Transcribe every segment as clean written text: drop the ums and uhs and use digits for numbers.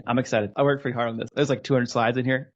I'm excited. I worked pretty hard on this. There's like 200 slides in here.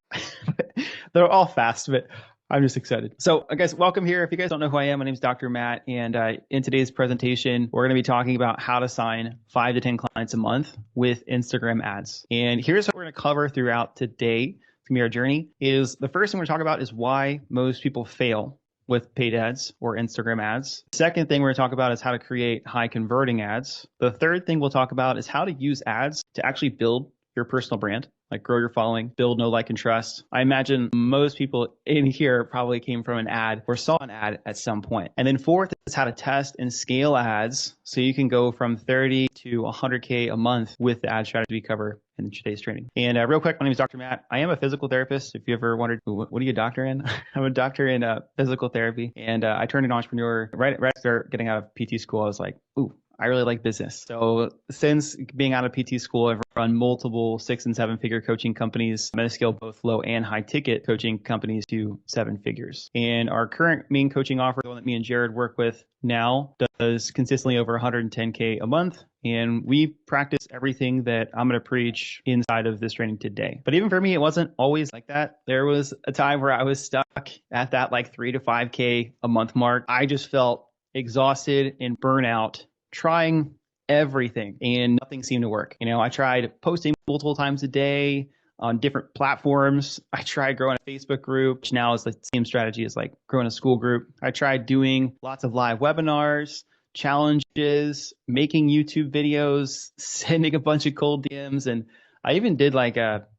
They're all fast, but I'm just excited. So guys, welcome here. If you guys don't know who I am, my name is Dr. Matt. And in today's presentation, we're going to be talking about how to sign 5 to 10 clients a month with Instagram ads. And here's what we're going to cover throughout today. It's going to be our journey. Is the first thing we're going to talk about is why most people fail with paid ads or Instagram ads. The second thing we're going to talk about is how to create high converting ads. The third thing we'll talk about is how to use ads to actually build your personal brand, like grow your following, build know, like, and trust. I imagine most people in here probably came from an ad or saw an ad at some point. And then fourth is how to test and scale ads so you can go from 30 to 100K a month with the ad strategy we cover in today's training. And real quick, my name is Dr. Matt. I am a physical therapist. If you ever wondered, what are you a doctor in? I'm a doctor in physical therapy. And I turned an entrepreneur right after getting out of PT school. I was like, ooh, I really like business. So since being out of PT school, I've run multiple 6 and 7 figure coaching companies. I'm going to scale both low and high ticket coaching companies to 7 figures. And our current main coaching offer, the one that me and Jared work with now, does consistently over 110K a month. And we practice everything that I'm going to preach inside of this training today. But even for me, it wasn't always like that. There was a time where I was stuck at that like 3 to 5K a month mark. I just felt exhausted and burnout trying everything and nothing seemed to work. You know, I tried posting multiple times a day on different platforms. I tried growing a Facebook group, which now is the same strategy as like growing a school group. I tried doing lots of live webinars, challenges, making YouTube videos, sending a bunch of cold DMs. And I even did I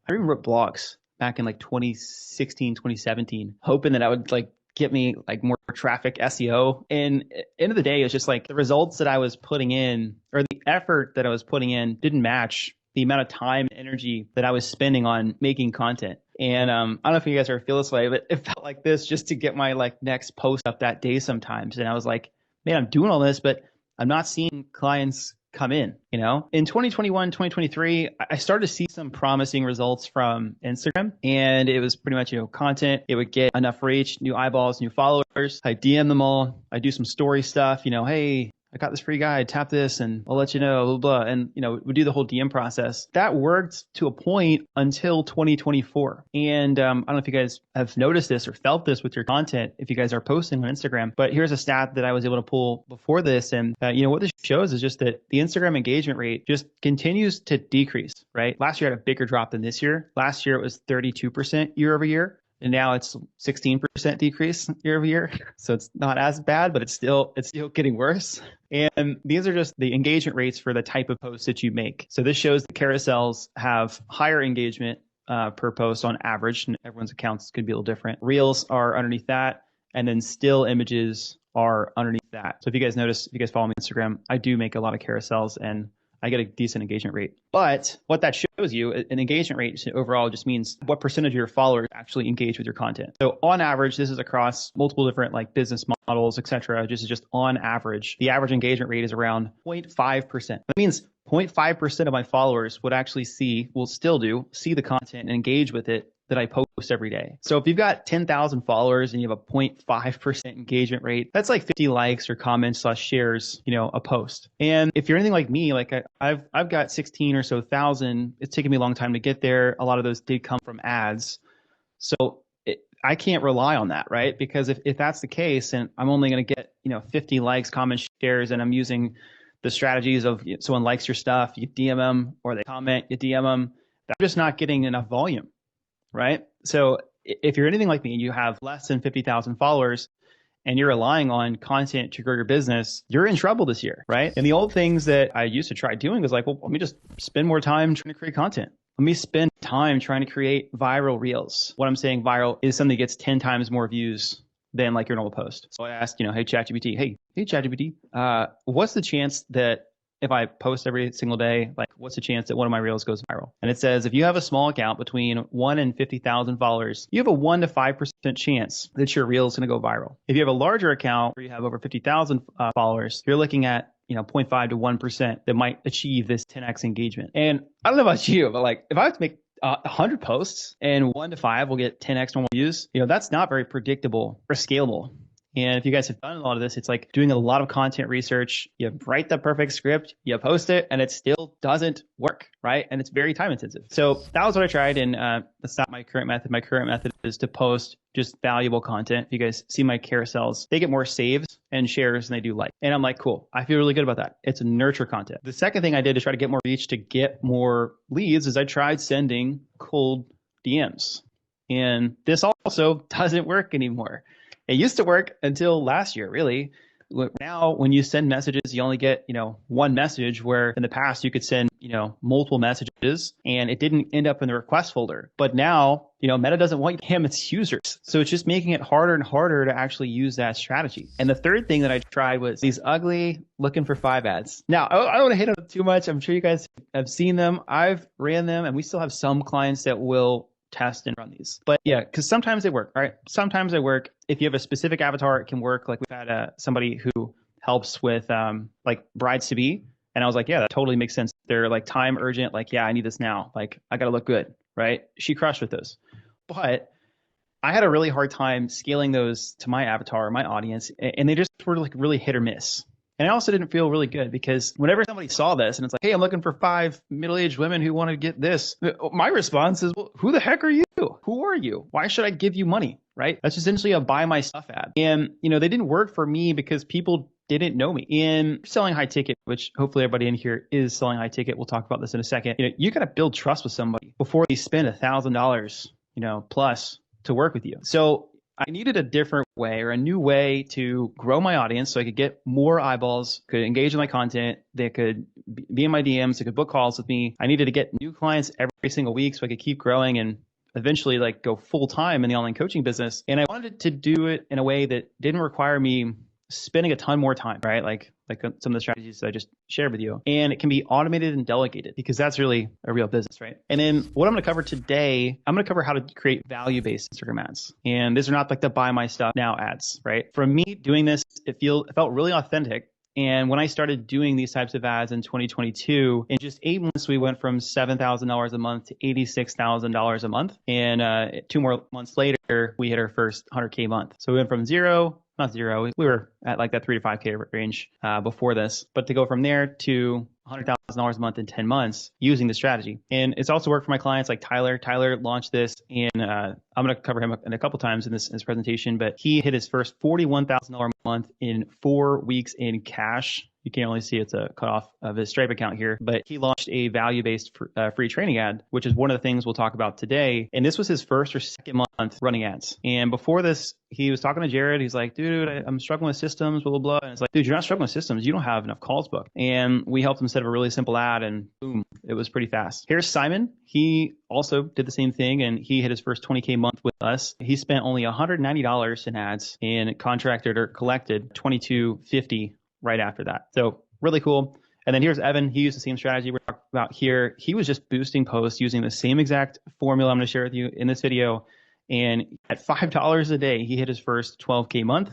even wrote blogs back in like 2016, 2017, hoping that I would like get me like more traffic SEO. And end of the day, it's just like the results that I was putting in or the effort that I was putting in didn't match the amount of time and energy that I was spending on making content. And I don't know if you guys ever feel this way, but it felt like this just to get my like next post up that day sometimes. And I was like, man, I'm doing all this, but I'm not seeing clients come in, you know? In 2021, 2023, I started to see some promising results from Instagram, and it was pretty much, you know, content. It would get enough reach, new eyeballs, new followers. I DM them all. I do some story stuff, you know, hey, I got this free guide, tap this and I'll let you know, blah, blah. And, you know, we do the whole DM process. That worked to a point until 2024. And I don't know if you guys have noticed this or felt this with your content, if you guys are posting on Instagram, but here's a stat that I was able to pull before this. And, you know, what this shows is just that the Instagram engagement rate just continues to decrease, right? Last year had a bigger drop than this year. Last year it was 32% year over year. And now it's 16% decrease year over year. So it's not as bad, but it's still getting worse. And these are just the engagement rates for the type of posts that you make. So this shows the carousels have higher engagement per post on average, and everyone's accounts could be a little different. Reels are underneath that, and then still images are underneath that. So if you guys notice, if you guys follow me on Instagram, I do make a lot of carousels and I get a decent engagement rate. But what that shows you, an engagement rate overall just means what percentage of your followers actually engage with your content. So on average, this is across multiple different like business models, et cetera. Just on average, the average engagement rate is around 0.5%. That means 0.5% of my followers will still see the content and engage with it that I post every day. So if you've got 10,000 followers and you have a 0.5% engagement rate, that's like 50 likes or comments / shares, you know, a post. And if you're anything like me, like I've got 16 or so thousand, it's taken me a long time to get there. A lot of those did come from ads. So I can't rely on that, right? Because if that's the case, and I'm only going to get, you know, 50 likes, comments, shares, and I'm using the strategies of someone likes your stuff, you DM them, or they comment, you DM them, I'm just not getting enough volume. Right? So if you're anything like me and you have less than 50,000 followers and you're relying on content to grow your business, you're in trouble this year, right? And the old things that I used to try doing was like, well, let me just spend more time trying to create content. Let me spend time trying to create viral reels. What I'm saying viral is something that gets 10 times more views than like your normal post. So I asked, you know, hey, ChatGPT, what's the chance that if I post every single day, like what's the chance that one of my reels goes viral? And it says, if you have a small account between 1 and 50,000 followers, you have a 1 to 5% chance that your reel is going to go viral. If you have a larger account where you have over 50,000 followers, you're looking at, you know, 0.5 to 1% that might achieve this 10x engagement. And I don't know about you, but like if I have to make 100 posts and 1 to 5 will get 10x normal views, you know, that's not very predictable or scalable. And if you guys have done a lot of this, it's like doing a lot of content research. You write the perfect script, you post it, and it still doesn't work, right? And it's very time intensive. So that was what I tried. And that's not my current method. My current method is to post just valuable content. If you guys see my carousels, they get more saves and shares than they do likes. And I'm like, cool. I feel really good about that. It's nurture content. The second thing I did to try to get more reach, to get more leads, is I tried sending cold DMs. And this also doesn't work anymore. It used to work until last year, really. Now, when you send messages, you only get, one message, where in the past you could send, multiple messages and it didn't end up in the request folder. But now, Meta doesn't want him, its users. So it's just making it harder and harder to actually use that strategy. And the third thing that I tried was these ugly looking for 5 ads. Now, I don't want to hit on them too much. I'm sure you guys have seen them. I've ran them, and we still have some clients that will test and run these. But yeah, because sometimes they work, right? Sometimes they work. If you have a specific avatar, it can work. Like, we've had somebody who helps with like brides to be. And I was like, yeah, that totally makes sense. They're like time urgent. Like, yeah, I need this now. Like, I got to look good, right? She crushed with those. But I had a really hard time scaling those to my avatar, my audience, and they just were like really hit or miss. And I also didn't feel really good, because whenever somebody saw this and it's like, hey, I'm looking for 5 middle-aged women who want to get this, my response is, well, who the heck are you? Who are you? Why should I give you money, right? That's essentially a buy my stuff ad. And, they didn't work for me because people didn't know me. In selling high ticket, which hopefully everybody in here is selling high ticket, we'll talk about this in a second, you got to build trust with somebody before they spend $1,000, plus to work with you. So I needed a different way, or a new way, to grow my audience so I could get more eyeballs, could engage in my content, they could be in my DMs, they could book calls with me. I needed to get new clients every single week so I could keep growing and eventually like go full time in the online coaching business. And I wanted to do it in a way that didn't require me spending a ton more time, right? Like some of the strategies that I just shared with you. And it can be automated and delegated, because that's really a real business, right? And then what I'm going to cover today, I'm going to cover how to create value-based Instagram ads. And these are not like the buy my stuff now ads, right? For me, doing this, it felt really authentic. And when I started doing these types of ads in 2022, in just 8 months, we went from $7,000 a month to $86,000 a month. And 2 more months later, we hit our first 100K month. So we went from not zero. We were at like that 3 to 5K range before this, but to go from there to $100,000 a month in 10 months using the strategy. And it's also worked for my clients like Tyler. Tyler launched this, and I'm going to cover him in a couple times in this presentation, but he hit his first $41,000 a month in 4 weeks in cash. You can only see it's a cutoff of his Stripe account here, but he launched a value-based free training ad, which is one of the things we'll talk about today. And this was his first or second month running ads. And before this, he was talking to Jared. He's like, dude, I'm struggling with systems, blah, blah, blah. And it's like, dude, you're not struggling with systems. You don't have enough calls booked. And we helped him set up a really simple ad, and boom, it was pretty fast. Here's Simon. He also did the same thing, and he hit his first 20K month with us. He spent only $190 in ads and contracted or collected $22.50 right after that. So really cool. And then here's Evan. He used the same strategy we're talking about here. He was just boosting posts using the same exact formula I'm going to share with you in this video. And at $5 a day, he hit his first 12K month.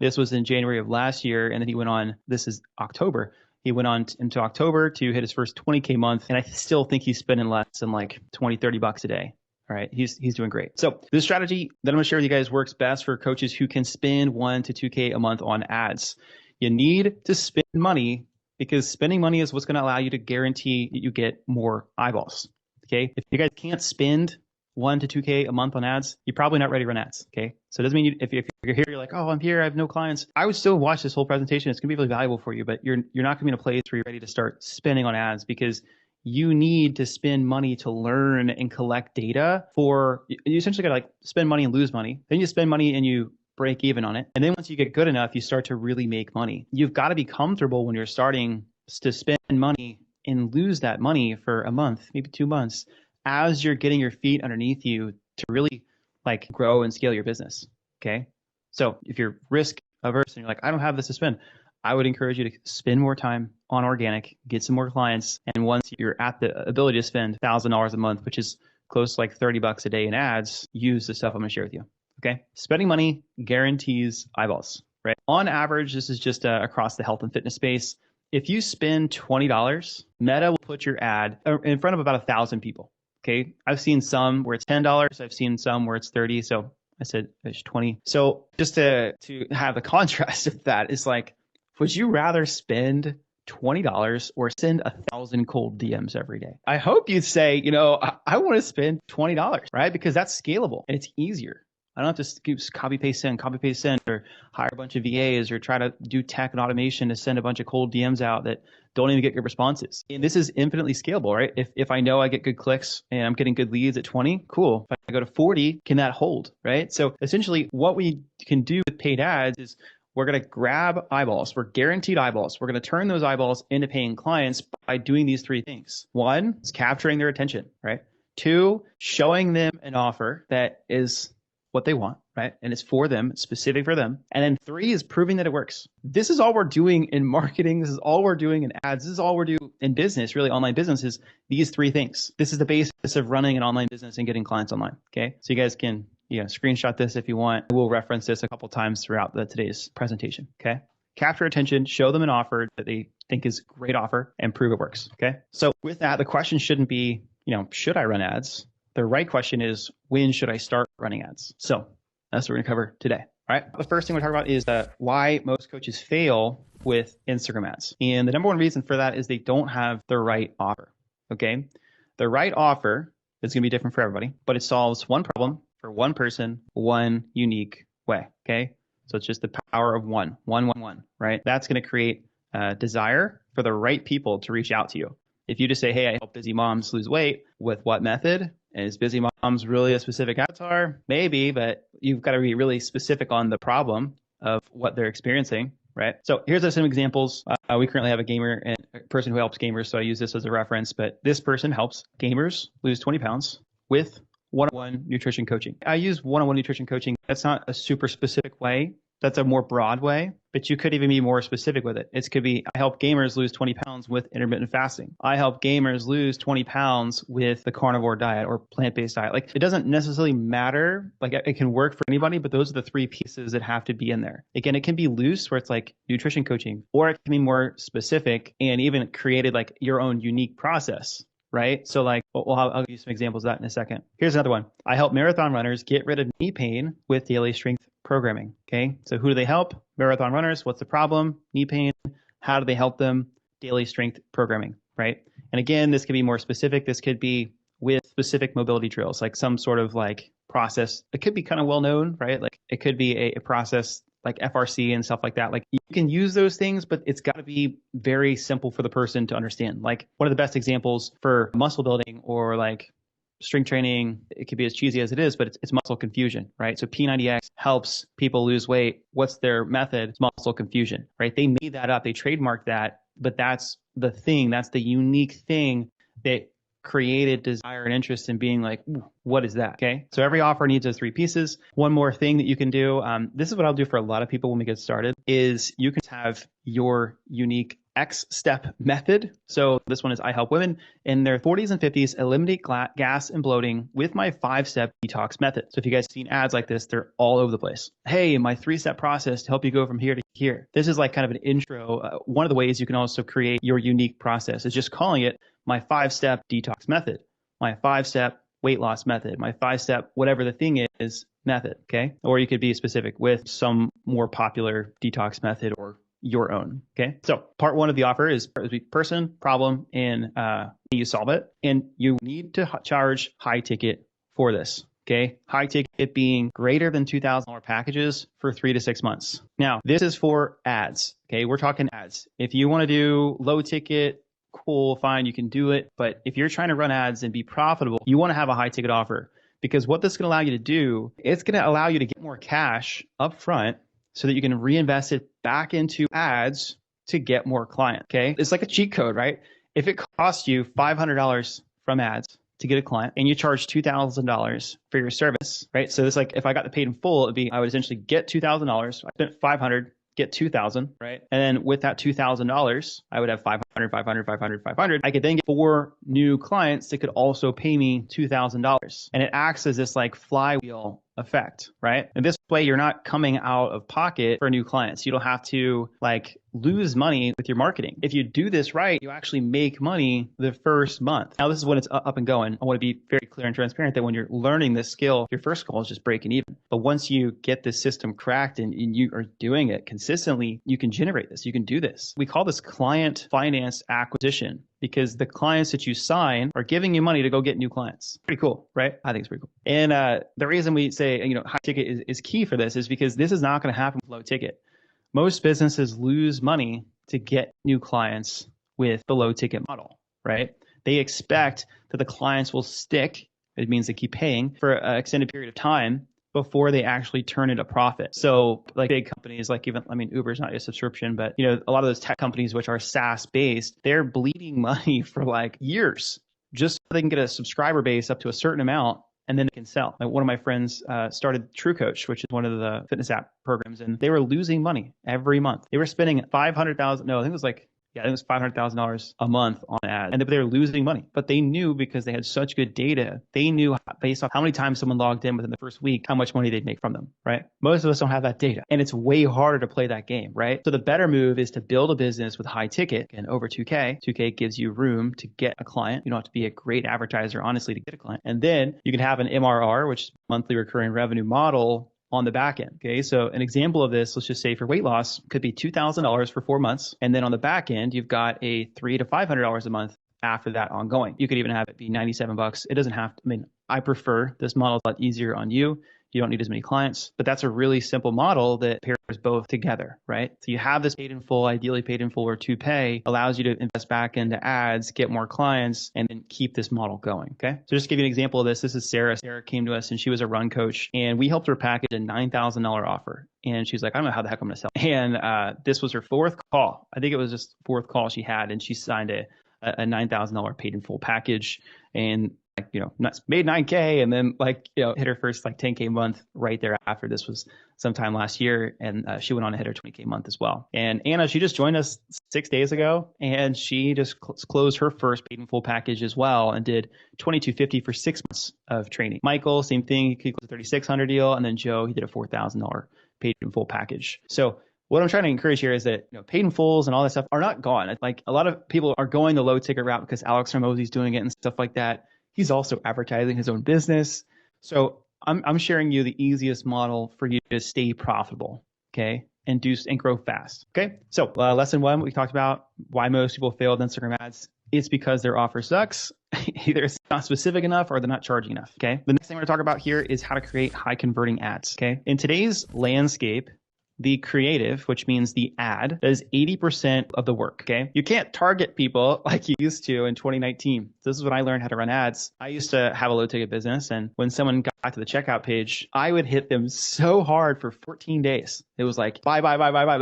This was in January of last year. And then he went on, this is October. He went on into October to hit his first 20K month. And I still think he's spending less than like 20, 30 bucks a day. All right. He's doing great. So this strategy that I'm going to share with you guys works best for coaches who can spend 1 to 2K a month on ads. You need to spend money, because spending money is what's going to allow you to guarantee that you get more eyeballs. Okay. If you guys can't spend 1 to 2K a month on ads, you're probably not ready to run ads. Okay. So it doesn't mean if you're here, you're like, oh, I'm here, I have no clients. I would still watch this whole presentation. It's going to be really valuable for you, but you're not going to be in a place where you're ready to start spending on ads, because you need to spend money to learn and collect data. You essentially got to like spend money and lose money. Then you spend money and you break even on it. And then once you get good enough, you start to really make money. You've got to be comfortable when you're starting to spend money and lose that money for a month, maybe 2 months, as you're getting your feet underneath you to really like grow and scale your business. Okay. So if you're risk averse and you're like, I don't have this to spend, I would encourage you to spend more time on organic, get some more clients. And once you're at the ability to spend $1,000 a month, which is close to like 30 bucks a day in ads, use the stuff I'm going to share with you. Okay. Spending money guarantees eyeballs, right? On average, this is just across the health and fitness space. If you spend $20, Meta will put your ad in front of about 1,000 people. Okay. I've seen some where it's $10. I've seen some where it's $30. So I said it's 20. So just to have the contrast of that is like, would you rather spend $20 or send 1,000 cold DMs every day? I hope you'd say, I want to spend $20, right? Because that's scalable and it's easier. I don't have to keep copy paste send, or hire a bunch of VAs or try to do tech and automation to send a bunch of cold DMs out that don't even get good responses. And this is infinitely scalable, right? If I know I get good clicks and I'm getting good leads at 20, cool. If I go to 40, can that hold, right? So essentially what we can do with paid ads is we're going to grab eyeballs. We're guaranteed eyeballs. We're going to turn those eyeballs into paying clients by doing these three things. One is capturing their attention, right? Two, showing them an offer that is what they want, right? And it's for them, it's specific for them. And then three is proving that it works. This is all we're doing in marketing. This is all we're doing in ads. This is all we're doing in business, really online business, is these three things. This is the basis of running an online business and getting clients online, okay? So you guys can screenshot this if you want. We'll reference this a couple times throughout today's presentation, okay? Capture attention, show them an offer that they think is a great offer, and prove it works, okay? So with that, the question shouldn't be, should I run ads? The right question is, when should I start running ads? So that's what we're going to cover today. All right. The first thing we're talking about is why most coaches fail with Instagram ads. And the number one reason for that is they don't have the right offer. Okay. The right offer is going to be different for everybody, but it solves one problem for one person, one unique way. Okay. So it's just the power of one, right? That's going to create a desire for the right people to reach out to you. If you just say, hey, I help busy moms lose weight, with what method? Is busy moms really a specific avatar? Maybe, but you've got to be really specific on the problem of what they're experiencing, right? So here's some examples. We currently have a gamer and a person who helps gamers, so I use this as a reference, but this person helps gamers lose 20 pounds with one-on-one nutrition coaching. I use one-on-one nutrition coaching. That's not a super specific way. That's a more broad way, but you could even be more specific with it. It could be, I help gamers lose 20 pounds with intermittent fasting. I help gamers lose 20 pounds with the carnivore diet or plant-based diet. Like, it doesn't necessarily matter. Like, it can work for anybody, but those are the three pieces that have to be in there. Again, it can be loose where it's like nutrition coaching, or it can be more specific and even created like your own unique process. Right? So like, I'll give you some examples of that in a second. Here's another one. I help marathon runners get rid of knee pain with daily strength programming. Okay. So who do they help? Marathon runners. What's the problem? Knee pain. How do they help them? Daily strength programming. Right. And again, this could be more specific. This could be with specific mobility drills, like some sort of like process. It could be kind of well known, right? Like it could be a process like FRC and stuff like that. Like you can use those things, but it's got to be very simple for the person to understand. Like one of the best examples for muscle building or like strength training, it could be as cheesy as it is, but it's muscle confusion, right? So P90X helps people lose weight. What's their method? It's muscle confusion, right? They made that up. They trademarked that, but that's the thing. That's the unique thing that created desire and interest in being like, what is that? Okay. So every offer needs those three pieces. One more thing that you can do. This is what I'll do for a lot of people when we get started is you can have your unique X step method. So this one is I help women in their 40s and 50s eliminate gas and bloating with my 5-step detox method. So if you guys seen ads like this, they're all over the place. Hey, my 3-step process to help you go from here to here. This is like kind of an intro. One of the ways you can also create your unique process is just calling it my 5-step detox method, my 5-step weight loss method, my 5-step whatever the thing is method. Okay. Or you could be specific with some more popular detox method or your own. Okay. So part one of the offer is person, problem, and you solve it. And you need to charge high ticket for this. Okay. High ticket being greater than $2,000 packages for 3 to 6 months. Now, this is for ads. Okay. We're talking ads. If you want to do low ticket, cool, fine, you can do it. But if you're trying to run ads and be profitable, you want to have a high ticket offer, because what this is going to allow you to do, it's going to allow you to get more cash up front so that you can reinvest it back into ads to get more clients. Okay. It's like a cheat code, right? If it costs you $500 from ads to get a client and you charge $2,000 for your service, right? So it's like, if I got the paid in full, it'd be, I would essentially get $2,000. I spent $500, get $2,000, right? And then with that $2,000, I would have $500 500, I could then get 4 new clients that could also pay me $2,000. And it acts as this like flywheel effect, right? And this way you're not coming out of pocket for new clients. You don't have to like lose money with your marketing. If you do this right, you actually make money the first month. Now, this is when it's up and going. I want to be very clear and transparent that when you're learning this skill, your first goal is just breaking even. But once you get this system cracked and you are doing it consistently, you can generate this. You can do this. We call this client finance acquisition because the clients that you sign are giving you money to go get new clients. Pretty cool, right? I think it's pretty cool. And the reason we say, high ticket is key for this is because this is not going to happen with low ticket. Most businesses lose money to get new clients with the low ticket model, right? They expect that the clients will stick. It means they keep paying for an extended period of time before they actually turn into profit. So like big companies, like Uber's not a subscription, but a lot of those tech companies, which are SaaS based, they're bleeding money for like years just so they can get a subscriber base up to a certain amount. And then they can sell. Like one of my friends started True Coach, which is one of the fitness app programs, and they were losing money every month. They were spending $500,000 a month on ads, and they were losing money. But they knew because they had such good data, they knew based off how many times someone logged in within the first week, how much money they'd make from them, right? Most of us don't have that data, and it's way harder to play that game, right? So the better move is to build a business with high ticket and over 2K. 2K gives you room to get a client. You don't have to be a great advertiser, honestly, to get a client. And then you can have an MRR, which is monthly recurring revenue model, on the back end. Okay. So an example of this, let's just say for weight loss, could be $2,000 for 4 months. And then on the back end, you've got a $300 to $500 a month after that ongoing. You could even have it be $97. It doesn't have to, I prefer this model. It's a lot easier on you. You don't need as many clients, but that's a really simple model that pairs both together, right? So you have this paid in full, ideally paid in full or to pay, allows you to invest back into ads, get more clients, and then keep this model going, okay? So just to give you an example of this, this is Sarah. Sarah came to us and she was a run coach, and we helped her package a $9,000 offer. And she's like, I don't know how the heck I'm going to sell. And this was her 4th call. I think it was just 4th call she had, and she signed a $9,000 paid in full package, and made 9K, and then hit her first 10K month right there after. This was sometime last year, and she went on to hit her 20K month as well. And Anna, she just joined us 6 days ago, and she just closed her first paid in full package as well, and did $2,250 for 6 months of training. Michael, same thing, he closed a $3,600 deal, and then Joe, he did a $4,000 paid in full package. So what I'm trying to encourage here is that paid in fulls and all that stuff are not gone. Like a lot of people are going the low ticket route because Alex Hormozi's doing it and stuff like that. He's also advertising his own business. So I'm sharing you the easiest model for you to stay profitable, okay, and grow fast, okay? So lesson 1, we talked about why most people fail with Instagram ads. It's because their offer sucks. Either it's not specific enough or they're not charging enough, okay? The next thing we're going to talk about here is how to create high converting ads, okay? In today's landscape, the creative, which means the ad, does 80% of the work, okay? You can't target people like you used to in 2019. This is when I learned how to run ads. I used to have a low ticket business, and when someone got to the checkout page, I would hit them so hard for 14 days. It was like, buy,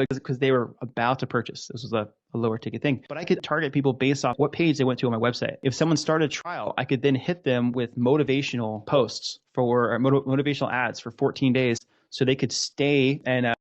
because they were about to purchase. This was a lower ticket thing. But I could target people based off what page they went to on my website. If someone started a trial, I could then hit them with motivational posts or motivational ads for 14 days, so they could stay and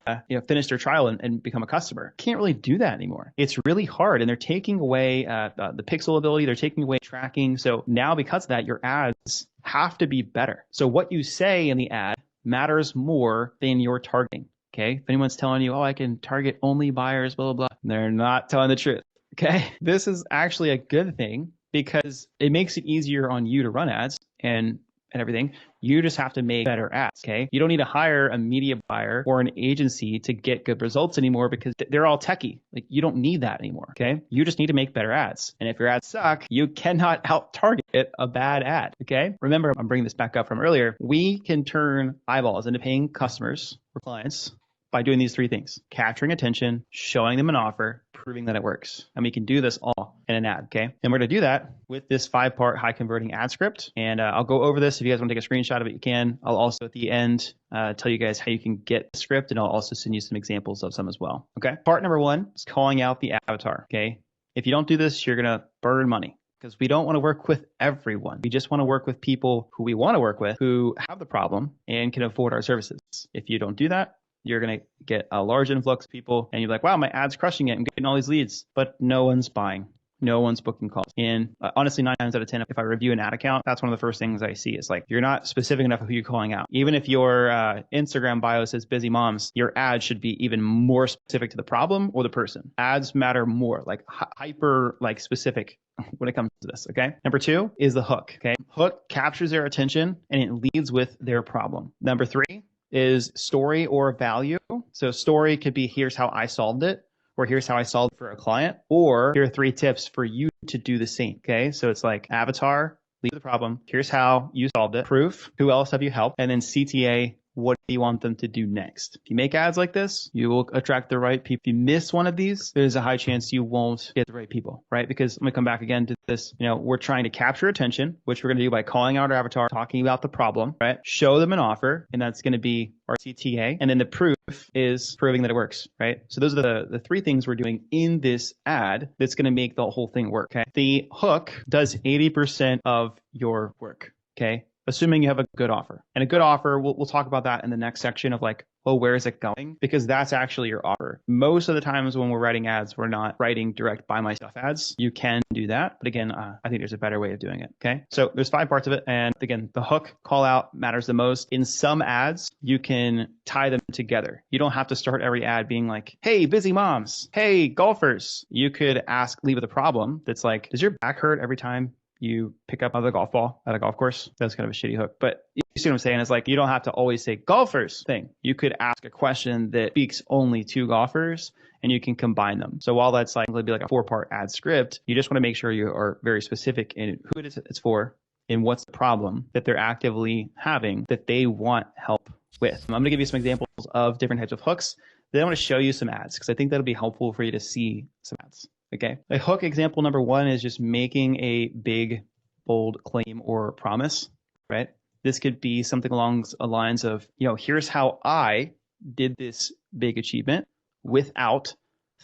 finish their trial and become a customer. Can't really do that anymore. It's really hard, and they're taking away the pixel ability. They're taking away tracking. So now because of that, your ads have to be better. So what you say in the ad matters more than your targeting. Okay. If anyone's telling you, I can target only buyers, blah, blah, blah, they're not telling the truth. Okay. This is actually a good thing because it makes it easier on you to run ads and everything. You just have to make better ads, okay? You don't need to hire a media buyer or an agency to get good results anymore because they're all techie. Like, you don't need that anymore, okay? You just need to make better ads. And if your ads suck, you cannot out-target a bad ad, okay? Remember, I'm bringing this back up from earlier. We can turn eyeballs into paying customers or clients by doing these 3 things: capturing attention, showing them an offer, proving that it works. And we can do this all in an ad, okay? And we're going to do that with this 5-part high converting ad script. And I'll go over this. If you guys want to take a screenshot of it, you can. I'll also at the end tell you guys how you can get the script, and I'll also send you some examples of some as well, okay? Part number 1 is calling out the avatar, okay? If you don't do this, you're going to burn money, because we don't want to work with everyone. We just want to work with people who we want to work with, who have the problem and can afford our services. If you don't do that, you're going to get a large influx of people, and you're like, wow, my ad's crushing it. I'm getting all these leads, but no one's buying. no one's booking calls. And honestly, 9 times out of 10, if I review an ad account, that's one of the first things I see is like, you're not specific enough of who you're calling out. Even if your Instagram bio says busy moms, your ad should be even more specific to the problem or the person. Ads matter more, like hyper like specific when it comes to this. Okay. Number 2 is the hook. Okay. Hook captures their attention and it leads with their problem. Number 3 is story or value. So story could be, here's how I solved it, or here's how I solved it for a client, or here are 3 tips for you to do the same. Okay. So it's like avatar, lead with the problem. Here's how you solved it. Proof, who else have you helped? And then CTA, what do you want them to do next? If you make ads like this, you will attract the right people. If you miss one of these, there's a high chance you won't get the right people, right? Because I'm going to come back again to this. We're trying to capture attention, which we're going to do by calling out our avatar, talking about the problem, right? Show them an offer, and that's going to be our CTA. And then the proof is proving that it works, right? So those are the 3 things we're doing in this ad that's going to make the whole thing work, okay? The hook does 80% of your work, okay? Assuming you have a good offer. And a good offer, we'll talk about that in the next section of like, oh, where is it going? Because that's actually your offer. Most of the times when we're writing ads, we're not writing direct buy my stuff ads. You can do that. But again, I think there's a better way of doing it. Okay. So there's 5 parts of it. And again, the hook call out matters the most. In some ads, you can tie them together. You don't have to start every ad being like, hey, busy moms. Hey, golfers. You could leave with a problem that's like, does your back hurt every time you pick up another golf ball at a golf course? That's kind of a shitty hook, but you see what I'm saying? It's like, you don't have to always say golfers thing. You could ask a question that speaks only to golfers and you can combine them. So while that's like, it'll be like a 4-part ad script, you just want to make sure you are very specific in who it's for and what's the problem that they're actively having that they want help with. I'm going to give you some examples of different types of hooks. Then I want to show you some ads because I think that'll be helpful for you to see some ads. Okay. A hook example number 1 is just making a big, bold claim or promise, right? This could be something along the lines of, here's how I did this big achievement without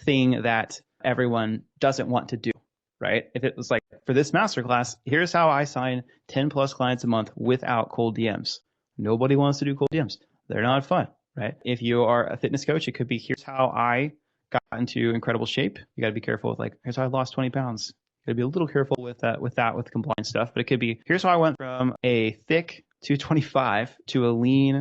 thing that everyone doesn't want to do, right? If it was like, for this masterclass, here's how I sign 10 plus clients a month without cold DMs. Nobody wants to do cold DMs. They're not fun, right? If you are a fitness coach, it could be, here's how I got into incredible shape. You got to be careful with like, here's how I lost 20 pounds. You got to be a little careful with compliance stuff, but it could be, here's how I went from a thick 225 to a lean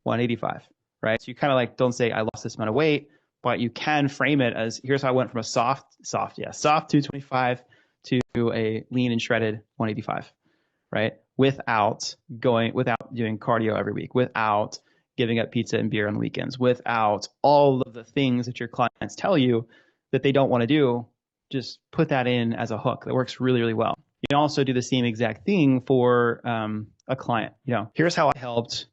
185, right? So you kind of like, don't say I lost this amount of weight, but you can frame it as, here's how I went from a soft 225 to a lean and shredded 185, right? Without doing cardio every week, without giving up pizza and beer on the weekends, without all of the things that your clients tell you that they don't want to do. Just put that in as a hook. That works really, really well. You can also do the same exact thing for a client. Here's how I helped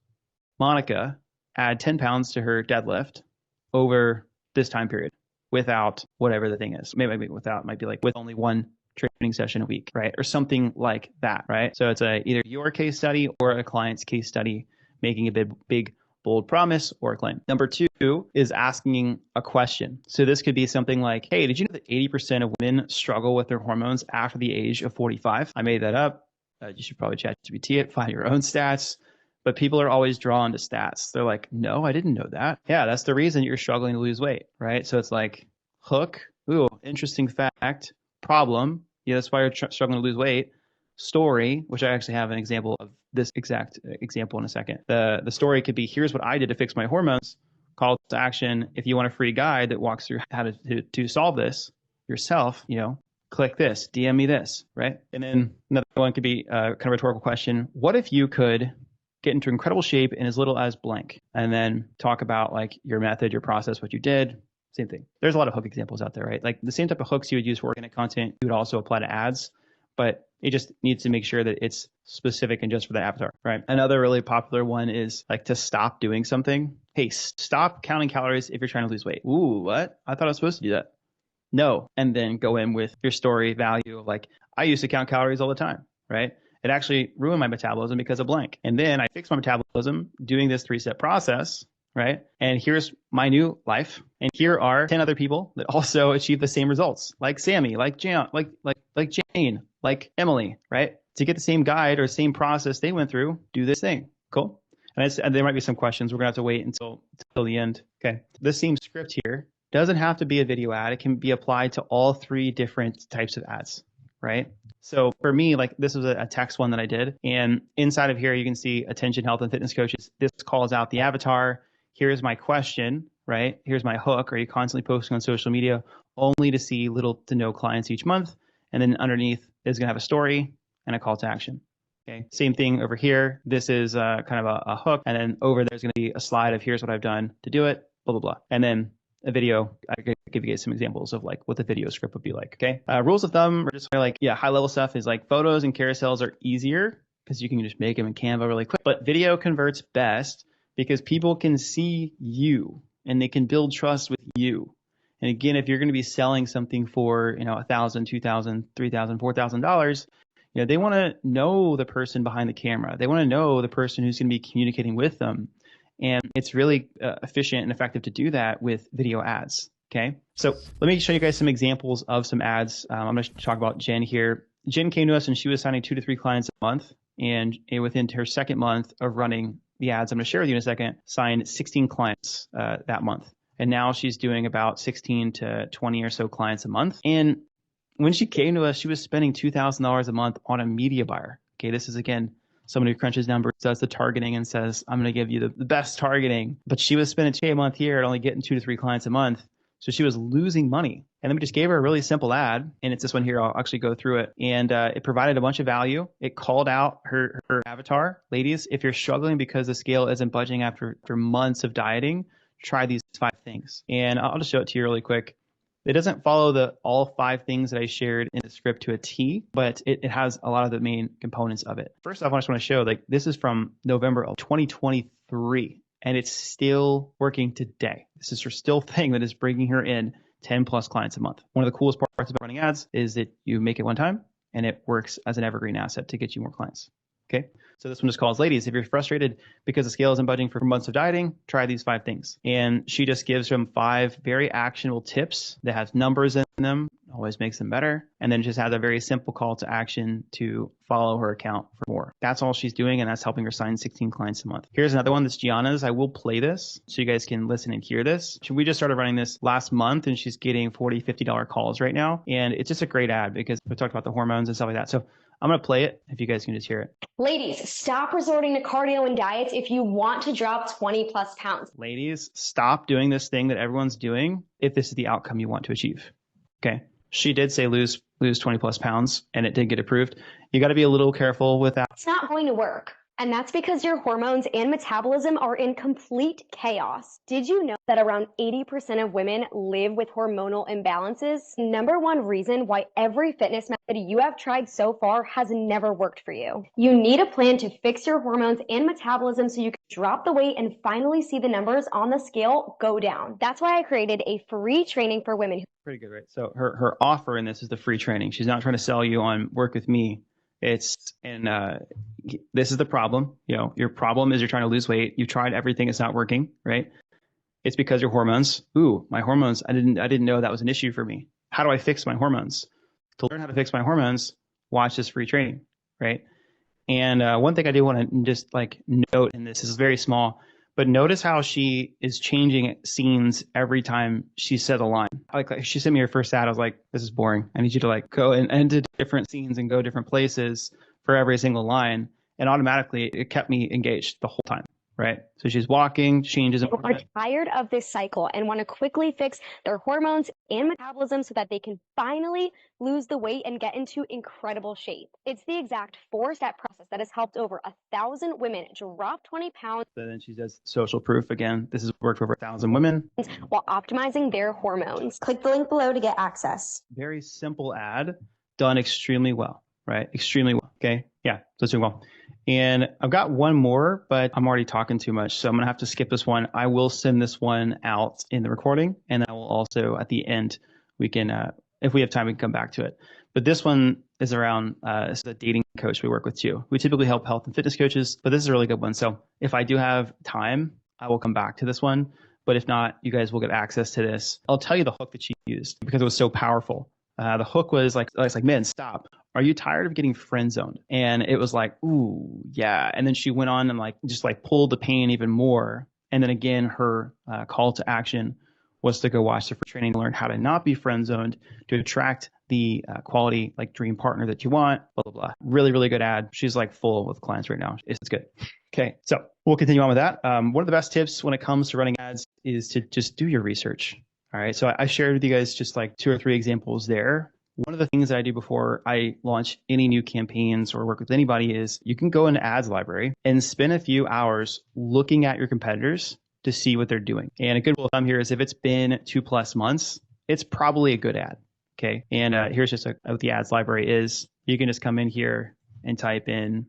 Monica add 10 pounds to her deadlift over this time period without whatever the thing is. Maybe without might be like with only 1 training session a week, right? Or something like that, right? So it's either your case study or a client's case study, making a big bold promise or a claim. Number 2 is asking a question. So this could be something like, hey, did you know that 80% of women struggle with their hormones after the age of 45? I made that up. You should probably ChatGPT it, find your own stats. But people are always drawn to stats. They're like, no, I didn't know that. Yeah, that's the reason you're struggling to lose weight, right? So it's like hook, ooh, interesting fact, problem. Yeah, that's why you're struggling to lose weight. Story, which I actually have an example of this exact example in a second. The story could be, here's what I did to fix my hormones. Call to action. If you want a free guide that walks through how to solve this yourself, click this, DM me this, right? And then another one could be kind of a rhetorical question. What if you could get into incredible shape in as little as blank? And then talk about like your method, your process, what you did. Same thing. There's a lot of hook examples out there, right? Like the same type of hooks you would use for organic content, you would also apply to ads, but it just needs to make sure that it's specific and just for the avatar, right? Another really popular one is like to stop doing something. Hey, stop counting calories if you're trying to lose weight. Ooh, what? I thought I was supposed to do that. No. And then go in with your story value of like, I used to count calories all the time, right? It actually ruined my metabolism because of blank. And then I fixed my metabolism doing this 3-step process, right? And here's my new life. And here are 10 other people that also achieve the same results, like Sammy, like Jan, like Jane, like Emily, right? To get the same guide or same process they went through, do this thing. Cool. And there might be some questions. We're going to have to wait until the end. Okay. This same script here Doesn't have to be a video ad. It can be applied to all three different types of ads, right? So for me, like this was a text one that I did. And inside of here, you can see attention health and fitness coaches. This calls out the avatar. Here's my question, right? Here's my hook. Are you constantly posting on social media only to see little to no clients each month? And then underneath is going to have a story and a call to action. Okay. Same thing over here. This is kind of a hook. And then over there's going to be a slide of here's what I've done to do it, blah, blah, blah. And then a video. I could give you guys some examples of like what the video script would be like. Okay. Rules of thumb are just like, high level stuff is like photos and carousels are easier because you can just make them in Canva really quick. But video converts best because people can see you and they can build trust with you. And again, if you're going to be selling something for, $1,000, $2,000, $3,000, $4,000, they want to know the person behind the camera. They want to know the person who's going to be communicating with them. And it's really efficient and effective to do that with video ads. Okay. So let me show you guys some examples of some ads. I'm going to talk about Jen here. Jen came to us and she was signing 2 to 3 clients a month. And within her second month of running the ads, I'm going to share with you in a second, signed 16 clients that month. And now she's doing about 16 to 20 or so clients a month. And when she came to us, she was spending $2,000 a month on a media buyer. Okay. This is again, someone who crunches numbers, does the targeting and says, I'm going to give you the best targeting. But she was spending $2,000 a month here and only getting 2 to 3 clients a month. So she was losing money. And then we just gave her a really simple ad. And it's this one here. I'll actually go through it. And it provided a bunch of value. It called out her avatar. Ladies, if you're struggling because the scale isn't budging after months of dieting, try these 5 things. And I'll just show it to you really quick. It doesn't follow all 5 things that I shared in the script to a T, but it has a lot of the main components of it. First off, I just want to show this is from November of 2023, and it's still working today. This is her still thing that is bringing her in 10 plus clients a month. One of the coolest parts about running ads is that you make it one time and it works as an evergreen asset to get you more clients. Okay. So this one just calls, ladies, if you're frustrated because the scale isn't budging for months of dieting, try these 5 things. And she just gives them 5 very actionable tips that has numbers in them, always makes them better. And then just has a very simple call to action to follow her account for more. That's all she's doing. And that's helping her sign 16 clients a month. Here's another one that's Gianna's. I will play this so you guys can listen and hear this. We just started running this last month and she's getting $40, $50 calls right now. And it's just a great ad because we talked about the hormones and stuff like that. So I'm going to play it if you guys can just hear it. Ladies, stop resorting to cardio and diets if you want to drop 20 plus pounds. Ladies, stop doing this thing that everyone's doing if this is the outcome you want to achieve. Okay. She did say lose 20 plus pounds and it did get approved. You got to be a little careful with that. It's not going to work. And that's because your hormones and metabolism are in complete chaos. Did you know that around 80% of women live with hormonal imbalances? Number one reason why every fitness method you have tried so far has never worked for you. You need a plan to fix your hormones and metabolism so you can drop the weight and finally see the numbers on the scale go down. That's why I created a free training for women. Pretty good, right? So her offer in this is the free training. She's not trying to sell you on work with me. This is the problem. Your problem is you're trying to lose weight. You've tried everything. It's not working, right? It's because your hormones. Ooh, my hormones. I didn't know that was an issue for me. How do I fix my hormones? To learn how to fix my hormones, watch this free training, right? And one thing I do want to just note, and this is very small, but notice how she is changing scenes every time she said a line. Like she sent me her first ad. I was like, this is boring. I need you to go into different scenes and go different places for every single line. And automatically it kept me engaged the whole time. Right. So she's walking, changes. People are tired of this cycle and want to quickly fix their hormones and metabolism so that they can finally lose the weight and get into incredible shape. It's the exact 4-step process that has helped over 1,000 women drop 20 pounds. And then she does social proof again. This has worked for over 1,000 women while optimizing their hormones. Click the link below to get access. Very simple ad done extremely well, right? Extremely well. Okay. Yeah. So it's doing well. And I've got one more, but I'm already talking too much. So I'm going to have to skip this one. I will send this one out in the recording. And I will also at the end, we can, if we have time, we can come back to it. But this one is around, this is a dating coach we work with too. We typically help health and fitness coaches, but this is a really good one. So if I do have time, I will come back to this one. But if not, you guys will get access to this. I'll tell you the hook that she used because it was so powerful. The hook was it's like, men, stop. Are you tired of getting friend zoned? And it was like, ooh, yeah. And then she went on and just pulled the pain even more. And then again, her call to action was to go watch the free training to learn how to not be friend zoned, to attract the quality like dream partner that you want, blah, blah, blah. Really, really good ad. She's like full with clients right now. It's good. Okay, so we'll continue on with that. One of the best tips when it comes to running ads is to just do your research. All right, so I shared with you guys just like 2 or 3 examples there. One of the things that I do before I launch any new campaigns or work with anybody is you can go into ads library and spend a few hours looking at your competitors to see what they're doing. And a good rule of thumb here is if it's been 2+ months, it's probably a good ad. Okay. And here's just what the ads library is. You can just come in here and type in,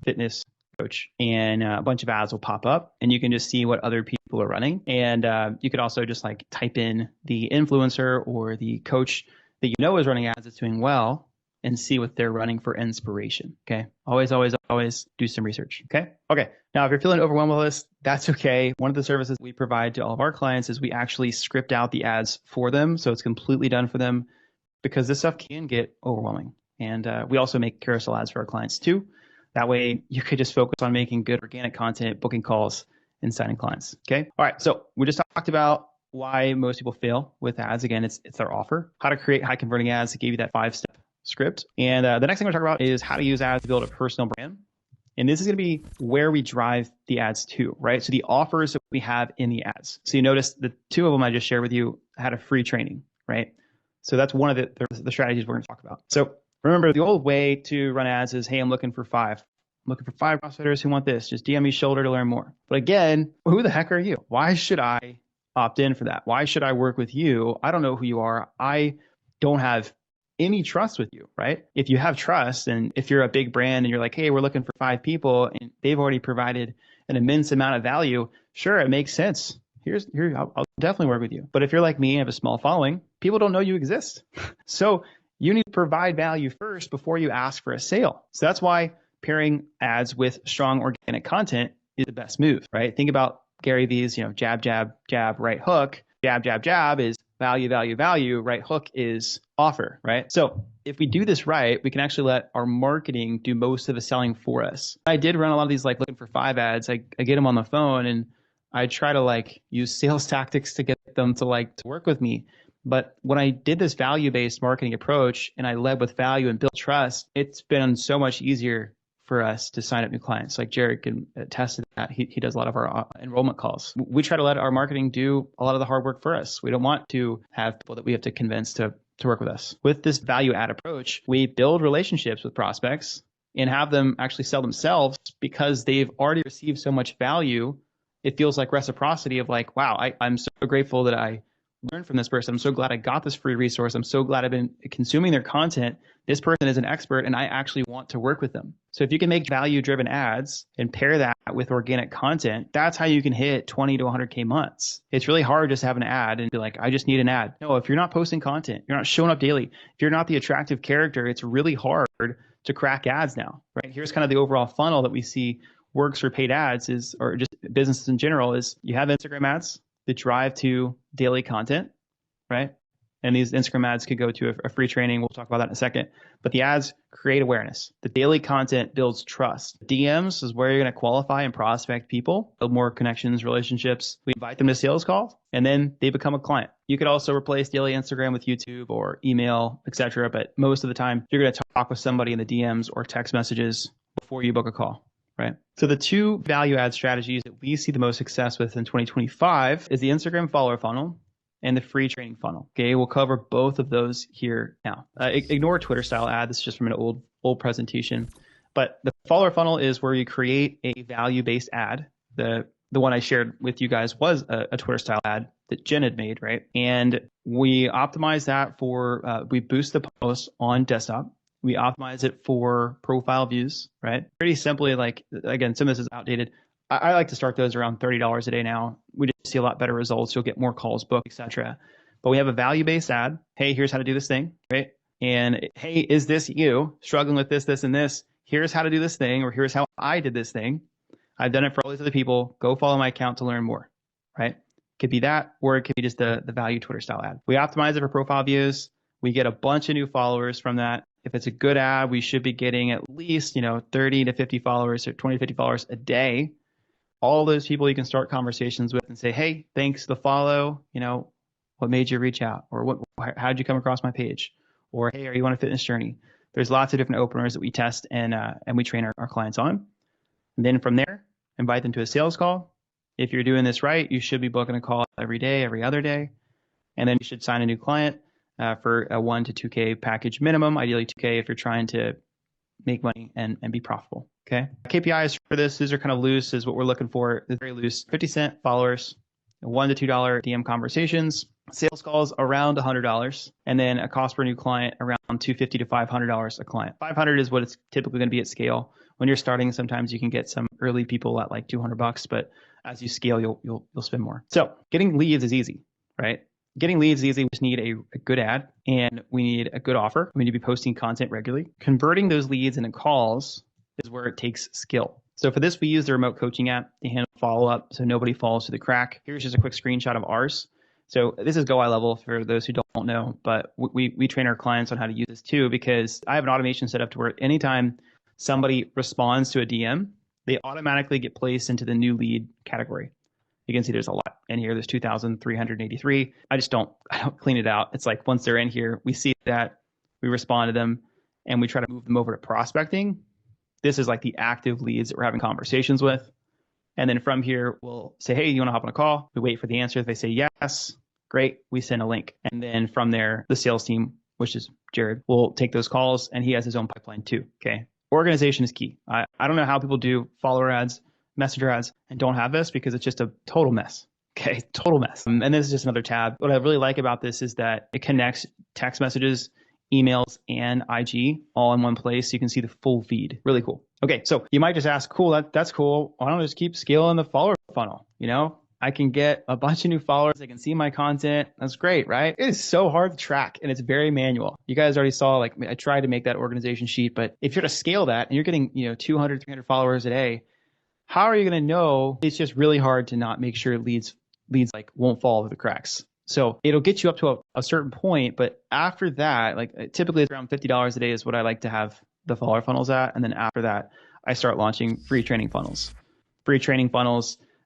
fitness coach, and a bunch of ads will pop up, and you can just see what other people are running. And you could also just like type in the influencer or the coach that you know is running ads that's doing well and see what they're running for inspiration. Okay. Always, always, always do some research. Okay. Okay. Now, if you're feeling overwhelmed with this, that's okay. One of the services we provide to all of our clients is we actually script out the ads for them. So it's completely done for them, because this stuff can get overwhelming. And we also make carousel ads for our clients too. That way you could just focus on making good organic content, booking calls, and signing clients. Okay. All right. So we just talked about why most people fail with ads. Again, it's their offer, how to create high converting ads. To give you that 5-step script. And the next thing we're talking about is how to use ads to build a personal brand. And this is going to be where we drive the ads to, right? So the offers that we have in the ads. So you notice the 2 of them I just shared with you had a free training, right? So that's one of the strategies we're going to talk about. So remember, the old way to run ads is, hey, I'm looking for 5 CrossFitters who want this. Just DM me shoulder to learn more. But again, who the heck are you? Why should I opt in for that? Why should I work with you? I don't know who you are. I don't have any trust with you, right? If you have trust, and if you're a big brand and you're like, hey, we're looking for 5 people and they've already provided an immense amount of value, sure, it makes sense. I'll definitely work with you. But if you're like me and have a small following, people don't know you exist. So you need to provide value first before you ask for a sale. So that's why pairing ads with strong organic content is the best move, right? Think about Gary Vee's, jab, jab, jab, right hook. Jab, jab, jab is value, value, value. Right hook is offer, right? So if we do this right, we can actually let our marketing do most of the selling for us. I did run a lot of these like looking for 5 ads. I get them on the phone and I try to like use sales tactics to get them to work with me. But when I did this value-based marketing approach and I led with value and built trust, it's been so much easier for us to sign up new clients. Like Jared can attest to that. He does a lot of our enrollment calls. We try to let our marketing do a lot of the hard work for us. We don't want to have people that we have to convince to work with us. With this value add approach, we build relationships with prospects and have them actually sell themselves because they've already received so much value. It feels like reciprocity of like, wow, I'm so grateful that I learned from this person. I'm so glad I got this free resource. I'm so glad I've been consuming their content. This person is an expert and I actually want to work with them. So if you can make value-driven ads and pair that with organic content, that's how you can hit 20 to 100K months. It's really hard just to have an ad and be like, I just need an ad. No, if you're not posting content, you're not showing up daily, if you're not the attractive character, it's really hard to crack ads now, right? Here's kind of the overall funnel that we see works for paid ads or just businesses in general is you have Instagram ads that drive to daily content, right? And these Instagram ads could go to a free training. We'll talk about that in a second. But the ads create awareness. The daily content builds trust. DMs is where you're going to qualify and prospect people, build more connections, relationships. We invite them to sales calls, and then they become a client. You could also replace daily Instagram with YouTube or email, etc. But most of the time, you're going to talk with somebody in the DMs or text messages before you book a call. Right. So the 2 value add strategies that we see the most success with in 2025 is the Instagram follower funnel and the free training funnel. Okay. We'll cover both of those here now. Ignore Twitter style ad. This is just from an old presentation. But the follower funnel is where you create a value-based ad. The one I shared with you guys was a Twitter style ad that Jen had made, right? And we optimize that for, we boost the post on desktop. We optimize it for profile views, right? Pretty simply, like, again, some of this is outdated. I like to start those around $30 a day now. We just see a lot better results. You'll get more calls booked, etc. But we have a value-based ad. Hey, here's how to do this thing, right? And hey, is this you struggling with this, this, and this? Here's how to do this thing, or here's how I did this thing. I've done it for all these other people. Go follow my account to learn more, right? Could be that, or it could be just the value Twitter style ad. We optimize it for profile views. We get a bunch of new followers from that. If it's a good ad, we should be getting at least, 30 to 50 followers or 20 to 50 followers a day. all those people you can start conversations with and say, hey, thanks for the follow. What made you reach out? Or how did you come across my page? Or, hey, are you on a fitness journey? There's lots of different openers that we test and we train our clients on. And then from there, invite them to a sales call. If you're doing this right, you should be booking a call every day, every other day. And then you should sign a new client for a 1 to 2K package minimum, ideally 2K if you're trying to make money and be profitable. Okay. KPIs for this, these are kind of loose, is what we're looking for. It's very loose. 50-cent followers, $1 to $2 DM conversations, sales calls around $100, and then a cost per new client around $250 to $500 a client. 500 is what it's typically going to be at scale. When you're starting, sometimes you can get some early people at like $200, but as you scale, you'll spend more. So getting leads is easy, right? Getting leads is easy. We just need a good ad and we need a good offer. We need to be posting content regularly. Converting those leads into calls is where it takes skill. So for this, we use the remote coaching app to handle follow-up so nobody falls through the crack. Here's just a quick screenshot of ours. So this is go eye level for those who don't know, but we train our clients on how to use this too, because I have an automation set up to where anytime somebody responds to a DM, they automatically get placed into the new lead category. You can see there's a lot in here. There's 2,383. I don't clean it out. It's like once they're in here, we see that, we respond to them, and we try to move them over to prospecting. This is like the active leads that we're having conversations with. And then from here, we'll say, hey, you want to hop on a call? We wait for the answer. If they say yes, great. We send a link. And then from there, the sales team, which is Jared, will take those calls, and he has his own pipeline too. Okay. Organization is key. I don't know how people do follower ads, messenger ads, and don't have this, because it's just a total mess. Okay, total mess. And this is just another tab. What I really like about this is that it connects text messages, emails, and IG all in one place. So you can see the full feed. Really cool. Okay, so you might just ask, cool, that's cool. Why don't I just keep scaling the follower funnel? I can get a bunch of new followers. They can see my content. That's great, right? It is so hard to track, and it's very manual. You guys already saw, I tried to make that organization sheet, but if you're to scale that and you're getting, 200, 300 followers a day, how are you going to know? It's just really hard to not make sure leads won't fall through the cracks. So it'll get you up to a certain point, but after that, typically it's around $50 a day is what I like to have the follower funnels at. And then after that, I start launching free training funnels.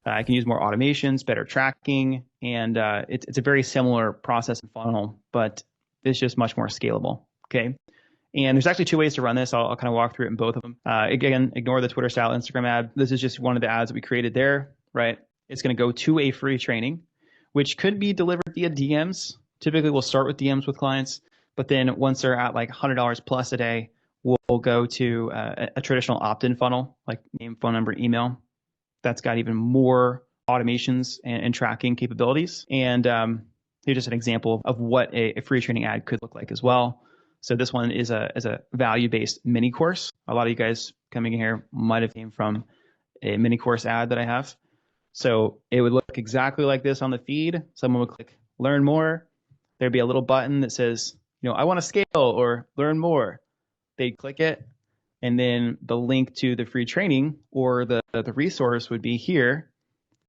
I can use more automations, better tracking, and it's a very similar process and funnel, but it's just much more scalable. Okay. And there's actually two ways to run this. I'll kind of walk through it in both of them. Again, ignore the Twitter style Instagram ad. This is just one of the ads that we created there, right? It's going to go to a free training, which could be delivered via DMs. Typically, we'll start with DMs with clients, but then once they're at like $100 plus a day, we'll go to a traditional opt-in funnel, like name, phone number, email. That's got even more automations and tracking capabilities. And here's just an example of what a free training ad could look like as well. So this one is a value-based mini course. A lot of you guys coming in here might have came from a mini course ad that I have. So it would look exactly like this on the feed. Someone would click learn more. There'd be a little button that says, I want to scale or learn more. They'd click it, and then the link to the free training or the resource would be here.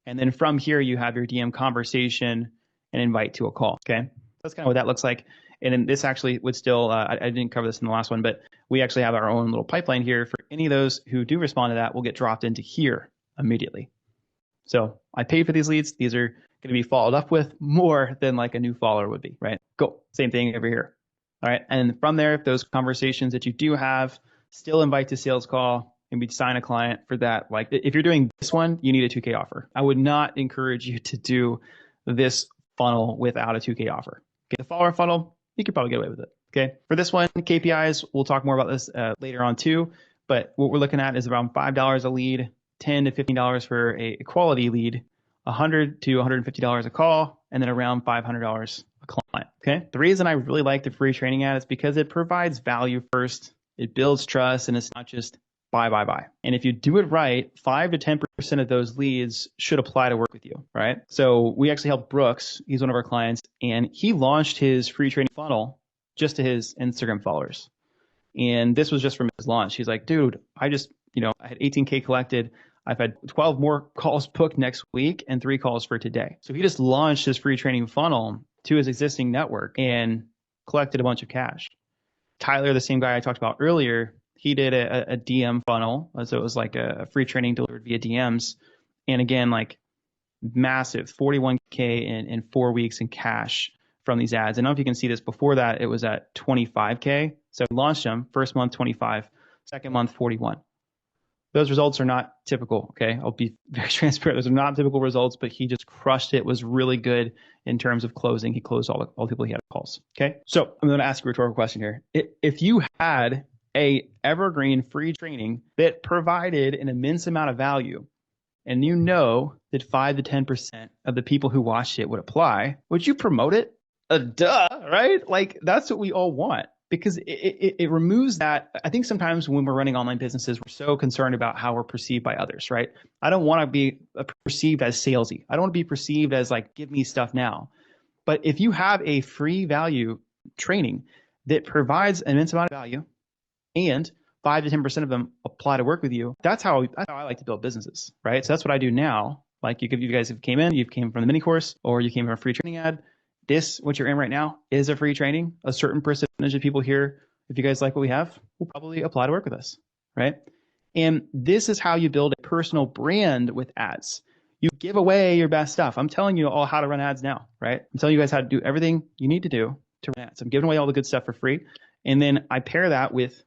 And then from here, you have your DM conversation and invite to a call. Okay. That's kind of what that looks like. And then this actually would still, I didn't cover this in the last one, but we actually have our own little pipeline here for any of those who do respond to that will get dropped into here immediately. So I paid for these leads. These are going to be followed up with more than like a new follower would be, right? Cool. Same thing over here. All right. And from there, if those conversations that you do have, still invite to sales call and we sign a client for that. Like if you're doing this one, you need a 2K offer. I would not encourage you to do this funnel without a 2K offer. Okay. The follower funnel, you could probably get away with it. Okay. For this one, KPIs, we'll talk more about this later on too. But what we're looking at is around $5 a lead, $10 to $15 for a quality lead, $100 to $150 a call, and then around $500 a client. Okay. The reason I really like the free training ad is because it provides value first. It builds trust, and it's not just buy. And if you do it right, 5 to 10% of those leads should apply to work with you, right? So we actually helped Brooks. He's one of our clients, and he launched his free training funnel just to his Instagram followers. And this was just from his launch. He's like, dude, I had 18K collected. I've had 12 more calls booked next week and 3 calls for today. So he just launched his free training funnel to his existing network and collected a bunch of cash. Tyler, the same guy I talked about earlier, he did a DM funnel. So it was like a free training delivered via DMs. And again, like massive 41K in 4 weeks in cash from these ads. I don't know if you can see this. Before that, it was at 25K. So we launched them first month, 25, second month, 41. Those results are not typical. Okay. I'll be very transparent. Those are not typical results, but he just crushed it, was really good in terms of closing. He closed all the people he had calls. Okay. So I'm going to ask you a rhetorical question here. If you had a evergreen free training that provided an immense amount of value, and you know that 5 to 10% of the people who watched it would apply, would you promote it? Duh, right? Like that's what we all want, because it removes that. I think sometimes when we're running online businesses, we're so concerned about how we're perceived by others, right? I don't want to be perceived as salesy. I don't want to be perceived as like, give me stuff now. But if you have a free value training that provides an immense amount of value and 5 to 10% of them apply to work with you, that's how I like to build businesses, right? So that's what I do now. Like you guys have came in, you've came from the mini course, or you came from a free training ad. This, what you're in right now, is a free training. A certain percentage of people here, if you guys like what we have, will probably apply to work with us, right? And this is how you build a personal brand with ads. You give away your best stuff. I'm telling you all how to run ads now, right? I'm telling you guys how to do everything you need to do to run ads. I'm giving away all the good stuff for free. And then I pair that with,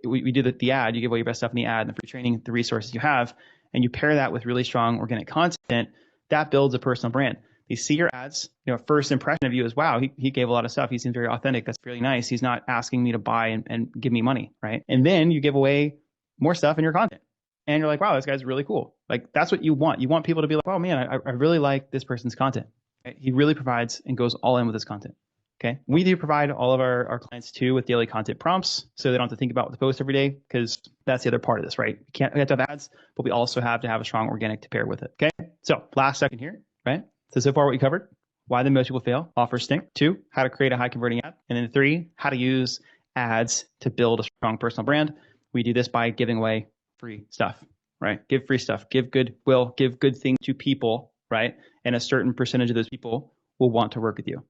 we do the ad, you give away your best stuff in the ad, and the free training, the resources you have, and you pair that with really strong organic content. That builds a personal brand. They see your ads, first impression of you is, wow, he gave a lot of stuff. He seems very authentic. That's really nice. He's not asking me to buy and give me money, right? And then you give away more stuff in your content. And you're like, wow, this guy's really cool. Like, that's what you want. You want people to be like, oh man, I really like this person's content. Right? He really provides and goes all in with his content. Okay. We do provide all of our clients too with daily content prompts, so they don't have to think about what to post every day, because that's the other part of this, right? We have to have ads, but we also have to have a strong organic to pair with it. Okay. So last second here, right? So far what we covered: why the most people fail, offers stink; 2, how to create a high converting ad; and then 3, how to use ads to build a strong personal brand. We do this by giving away free stuff, right? Give free stuff, give goodwill, give good things to people, right? And a certain percentage of those people will want to work with you.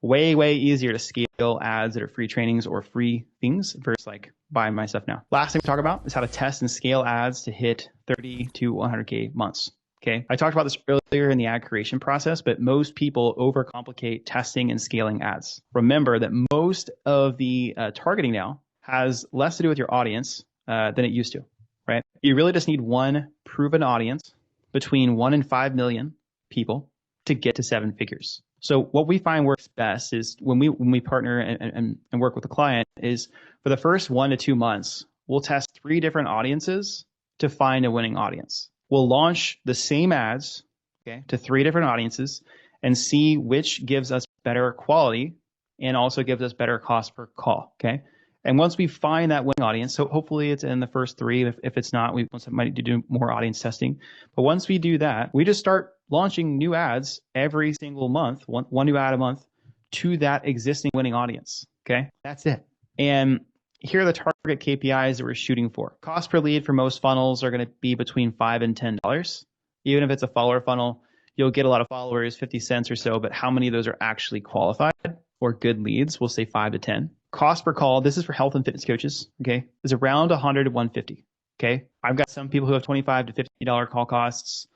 Way, way easier to scale ads that are free trainings or free things versus like buy my stuff now. Last thing to talk about is how to test and scale ads to hit 30 to 100K months. Okay. I talked about this earlier in the ad creation process, but most people overcomplicate testing and scaling ads. Remember that most of the targeting now has less to do with your audience than it used to, right? You really just need one proven audience between 1 and 5 million people to get to 7 figures. So what we find works best is when we partner and work with a client is for the first 1 to 2 months, we'll test 3 different audiences to find a winning audience. We'll launch the same ads, okay, to 3 different audiences and see which gives us better quality and also gives us better cost per call, okay? And once we find that winning audience, so hopefully it's in the first 3. If it's not, we might need to do more audience testing. But once we do that, we just start launching new ads every single month, one new ad a month to that existing winning audience, okay? That's it. And here are the target KPIs that we're shooting for. Cost per lead for most funnels are going to be between $5 and $10. Even if it's a follower funnel, you'll get a lot of followers, 50 cents or so, but how many of those are actually qualified or good leads? We'll say 5 to 10. Cost per call, this is for health and fitness coaches, okay, is around 100 to 150, okay? I've got some people who have $25 to $50 call costs,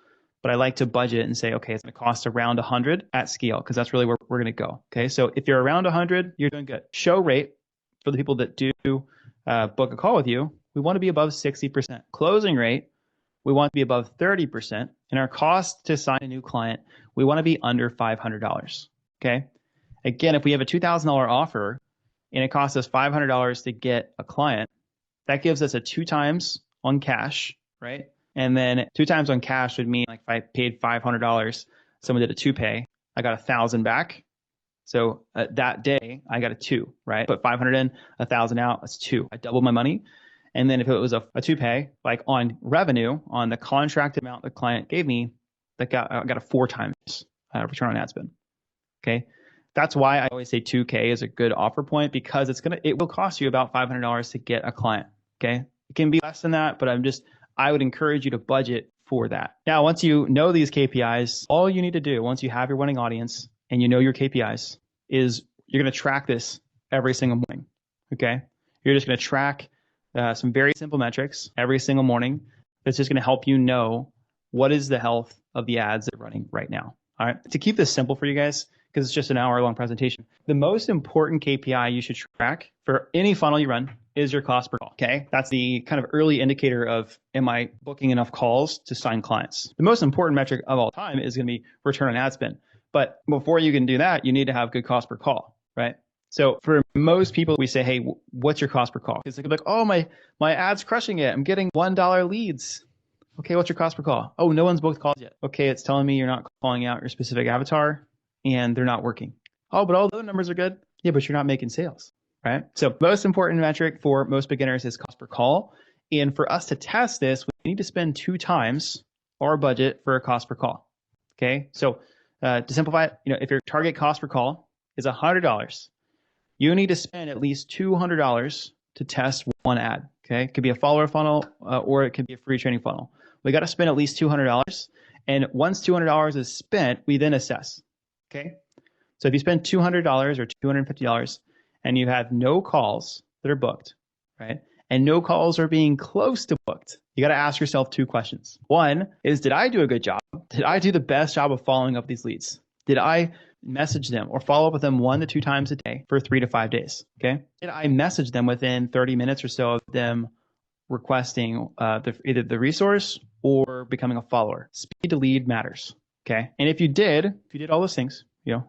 but I like to budget and say, okay, it's going to cost around 100 at scale, because that's really where we're going to go, okay? So if you're around 100, you're doing good. Show rate for the people that do book a call with you, we want to be above 60%. Closing rate, we want to be above 30%. And our cost to sign a new client, we want to be under $500, okay? Again, if we have a $2,000 offer, and it costs us $500 to get a client, that gives us a 2 times on cash, right? And then 2 times on cash would mean like if I paid $500, someone did a 2 pay, I got 1,000 back. So that day I got a 2, right? Put 500 in, 1,000 out, that's 2. I doubled my money. And then if it was a 2 pay, like on revenue, on the contract amount the client gave me, I got a 4 times return on ad spend. Okay. That's why I always say 2K is a good offer point, because it will cost you about $500 to get a client. Okay. It can be less than that, but I would encourage you to budget for that. Now, once you know these KPIs, all you need to do once you have your winning audience and you know your KPIs is you're going to track this every single morning. Okay. You're just going to track some very simple metrics every single morning. That's just going to help you know what is the health of the ads that are running right now? All right. To keep this simple for you guys, because it's just an hour long presentation, the most important KPI you should track for any funnel you run is your cost per call. Okay. That's the kind of early indicator of, am I booking enough calls to sign clients? The most important metric of all time is going to be return on ad spend. But before you can do that, you need to have good cost per call, right? So for most people, we say, hey, what's your cost per call? Because they could be like, oh, my ad's crushing it. I'm getting $1 leads. Okay, what's your cost per call? Oh, no one's booked calls yet. Okay, it's telling me you're not calling out your specific avatar and they're not working. Oh, but all the other numbers are good. Yeah, but you're not making sales, right? So most important metric for most beginners is cost per call. And for us to test this, we need to spend 2 times our budget for a cost per call. Okay, so to simplify it, if your target cost per call is $100, you need to spend at least $200 to test one ad. Okay, it could be a follower funnel or it could be a free training funnel. We got to spend at least $200, and once $200 is spent, we then assess. Okay, so if you spend $200 or $250 and you have no calls that are booked, right, and no calls are being close to booked, you got to ask yourself 2 questions. One is, did I do a good job? Did I do the best job of following up these leads? Did I message them or follow up with them 1 to 2 times a day for 3 to 5 days? Okay. Did I message them within 30 minutes or so of them requesting either the resource or becoming a follower? Speed to lead matters. Okay. And if you did all those things,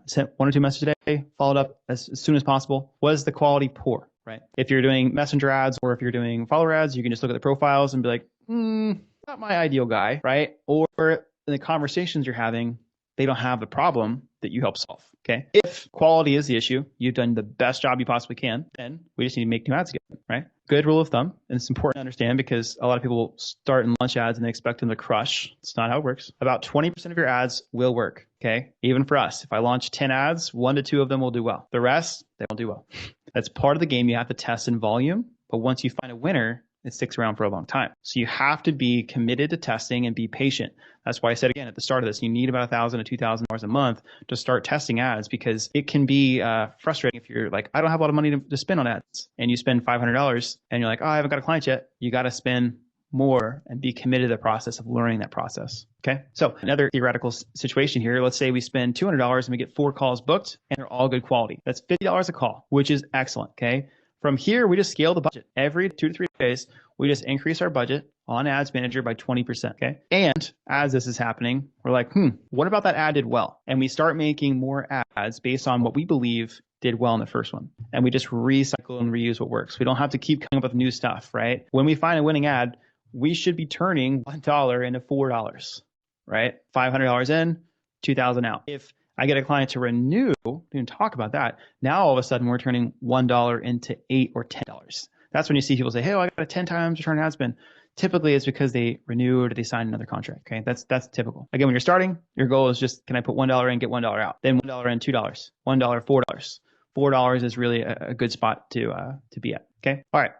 sent 1 or 2 messages a day, followed up as soon as possible, was the quality poor, right? If you're doing messenger ads or if you're doing follower ads, you can just look at the profiles and be like, not my ideal guy, right? Or in the conversations you're having, they don't have the problem that you help solve. Okay. If quality is the issue, you've done the best job you possibly can, then we just need to make new ads again, right? Good rule of thumb. And it's important to understand because a lot of people start in launch ads and they expect them to crush. It's not how it works. About 20% of your ads will work. Okay. Even for us, if I launch 10 ads, 1 to 2 of them will do well. The rest, they won't do well. That's part of the game. You have to test in volume. But once you find a winner, it sticks around for a long time. So you have to be committed to testing and be patient. That's why I said again at the start of this, you need about $1,000 to $2,000 a month to start testing ads, because it can be frustrating if you're like, I don't have a lot of money to spend on ads, and you spend $500 and you're like, oh, I haven't got a client yet. You got to spend more and be committed to the process of learning that process. Okay. So another theoretical situation here, let's say we spend $200 and we get 4 calls booked and they're all good quality. That's $50 a call, which is excellent. Okay. From here, we just scale the budget. Every 2 to 3 days, we just increase our budget on Ads Manager by 20%. Okay. And as this is happening, we're like, what about that ad did well? And we start making more ads based on what we believe did well in the first one. And we just recycle and reuse what works. We don't have to keep coming up with new stuff, right? When we find a winning ad, we should be turning $1 into $4, right? $500 in, $2,000 out. If I get a client to renew, we can talk about that. Now, all of a sudden, we're turning $1 into $8 or $10. That's when you see people say, hey, I got a 10 times return on ad spend. Typically, it's because they renewed or they signed another contract. Okay, that's typical. Again, when you're starting, your goal is just, can I put $1 in, get $1 out? Then $1 in, $2, $1, $4. $4 is really a good spot to be at. Okay, all right.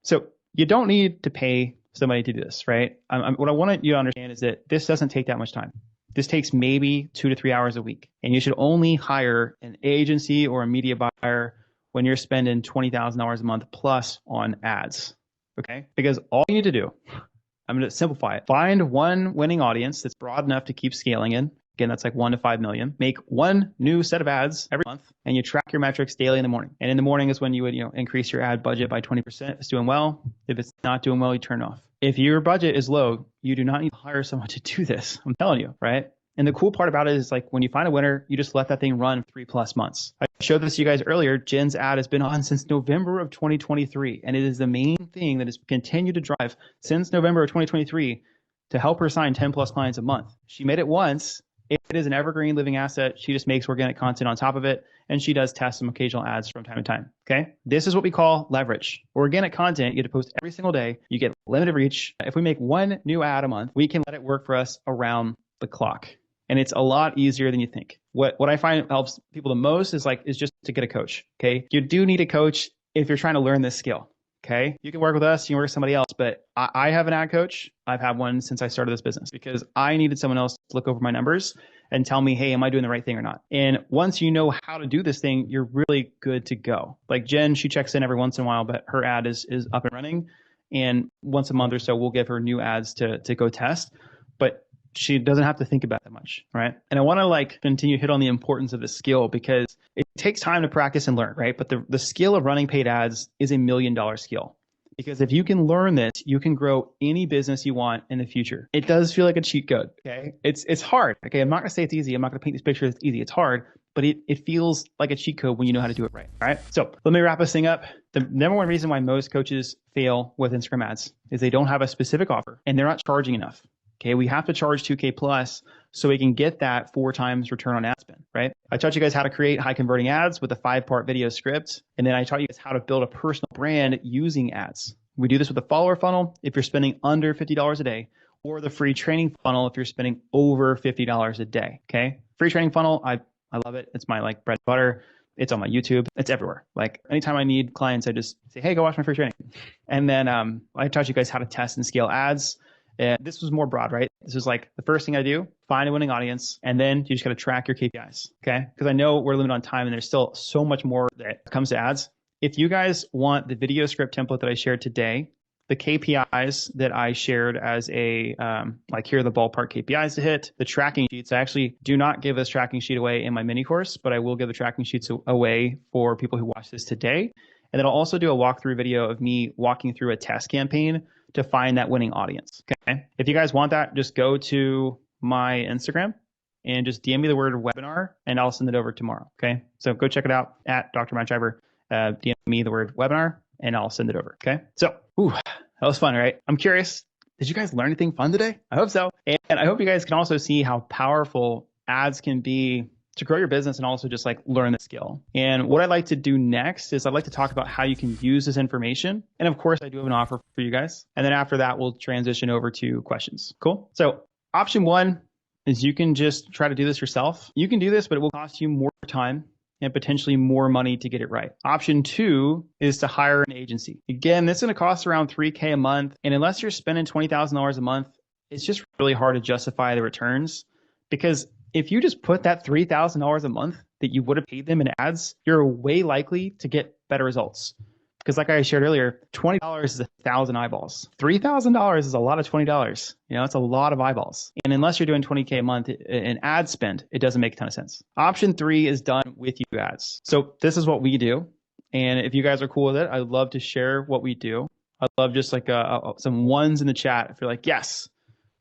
So you don't need to pay somebody to do this, right? What I want you to understand is that this doesn't take that much time. This takes maybe 2 to 3 hours a week. And you should only hire an agency or a media buyer when you're spending $20,000 a month plus on ads. Okay? Because all you need to do, I'm going to simplify it. Find one winning audience that's broad enough to keep scaling in. Again, that's like 1 to 5 million. Make 1 new set of ads every month, and you track your metrics daily in the morning. And in the morning is when you would, increase your ad budget by 20%. If it's doing well. If it's not doing well, you turn it off. If your budget is low, you do not need to hire someone to do this. I'm telling you, right? And the cool part about it is, like, when you find a winner, you just let that thing run 3+ months. I showed this to you guys earlier. Jen's ad has been on since November of 2023. And it is the main thing that has continued to drive since November of 2023 to help her sign 10+ clients a month. She made it once. It is an evergreen living asset. She just makes organic content on top of it. And she does test some occasional ads from time to time. Okay. This is what we call leverage. Organic content, you get to post every single day. You get limited reach. If we make 1 new ad a month, we can let it work for us around the clock. And it's a lot easier than you think. What I find helps people the most is just to get a coach. Okay. You do need a coach if you're trying to learn this skill. Okay. You can work with us, you can work with somebody else, but I have an ad coach. I've had one since I started this business because I needed someone else to look over my numbers and tell me, hey, am I doing the right thing or not? And once you know how to do this thing, you're really good to go. Like Jen, she checks in every once in a while, but her ad is up and running. And once a month or so, we'll give her new ads to go test. But she doesn't have to think about it that much, right? And I want to like continue to hit on the importance of this skill because it takes time to practice and learn, right? But the skill of running paid ads is $1 million skill. Because if you can learn this, you can grow any business you want in the future. It does feel like a cheat code, okay? It's hard, okay? I'm not gonna say it's easy. I'm not gonna paint this picture as easy. It's hard, but it feels like a cheat code when you know how to do it right, all right? So let me wrap this thing up. The number one reason why most coaches fail with Instagram ads is they don't have a specific offer and they're not charging enough. Okay, we have to charge 2K plus so we can get that 4 times return on ad spend, right? I taught you guys how to create high converting ads with a 5-part video script. And then I taught you guys how to build a personal brand using ads. We do this with a follower funnel if you're spending under $50 a day, or the free training funnel if you're spending over $50 a day, okay? Free training funnel, I love it. It's my like bread and butter. It's on my YouTube. It's everywhere. Like anytime I need clients, I just say, hey, go watch my free training. And then I taught you guys how to test and scale ads. And this was more broad, right? This is like the first thing I do, find a winning audience, and then you just got to track your KPIs, okay? Because I know we're limited on time and there's still so much more that comes to ads. If you guys want the video script template that I shared today, the KPIs that I shared as a, like here are the ballpark KPIs to hit, the tracking sheets. I actually do not give this tracking sheet away in my mini course, but I will give the tracking sheets away for people who watch this today. And then I'll also do a walkthrough video of me walking through a test campaign to find that winning audience. Okay. If you guys want that, just go to my Instagram and just DM me the word webinar and I'll send it over tomorrow. Okay. So go check it out at Dr. Matt Shiver. DM me the word webinar and I'll send it over. Okay. So, that was fun, right? I'm curious. Did you guys learn anything fun today? I hope so. And I hope you guys can also see how powerful ads can be to grow your business and also just like learn the skill. And what I'd like to do next is I'd like to talk about how you can use this information. And of course, I do have an offer for you guys. And then after that, we'll transition over to questions. Cool. So option 1 is you can just try to do this yourself. You can do this, but it will cost you more time and potentially more money to get it right. Option 2 is to hire an agency. Again, this is going to cost around $3K a month. And unless you're spending $20,000 a month, it's just really hard to justify the returns because if you just put that $3,000 a month that you would have paid them in ads, you're way likely to get better results. Because like I shared earlier, $20 is 1,000 eyeballs. $3,000 is a lot of $20. It's a lot of eyeballs. And unless you're doing 20K a month in ad spend, it doesn't make a ton of sense. Option 3 is done with you ads. So this is what we do. And if you guys are cool with it, I'd love to share what we do. I'd love just like some ones in the chat if you're like, yes.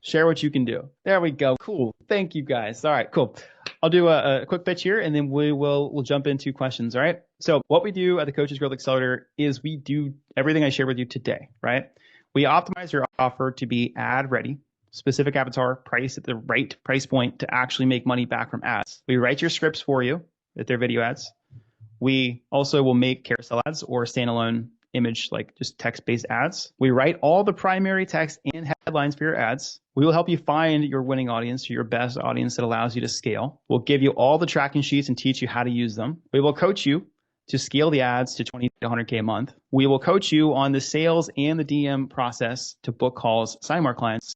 Share what you can do. There we go. Cool. Thank you guys. All right, cool. I'll do a quick pitch here and then we'll jump into questions. All right. So what we do at the Coaches Growth Accelerator is we do everything I shared with you today, right? We optimize your offer to be ad ready, specific avatar, price at the right price point to actually make money back from ads. We write your scripts for you if they're video ads. We also will make carousel ads or standalone image, like just text-based ads. We write all the primary text and headlines for your ads. We will help you find your winning audience, your best audience that allows you to scale. We'll give you all the tracking sheets and teach you how to use them. We will coach you to scale the ads to 20 to 100K a month. We will coach you on the sales and the DM process to book calls, sign more clients.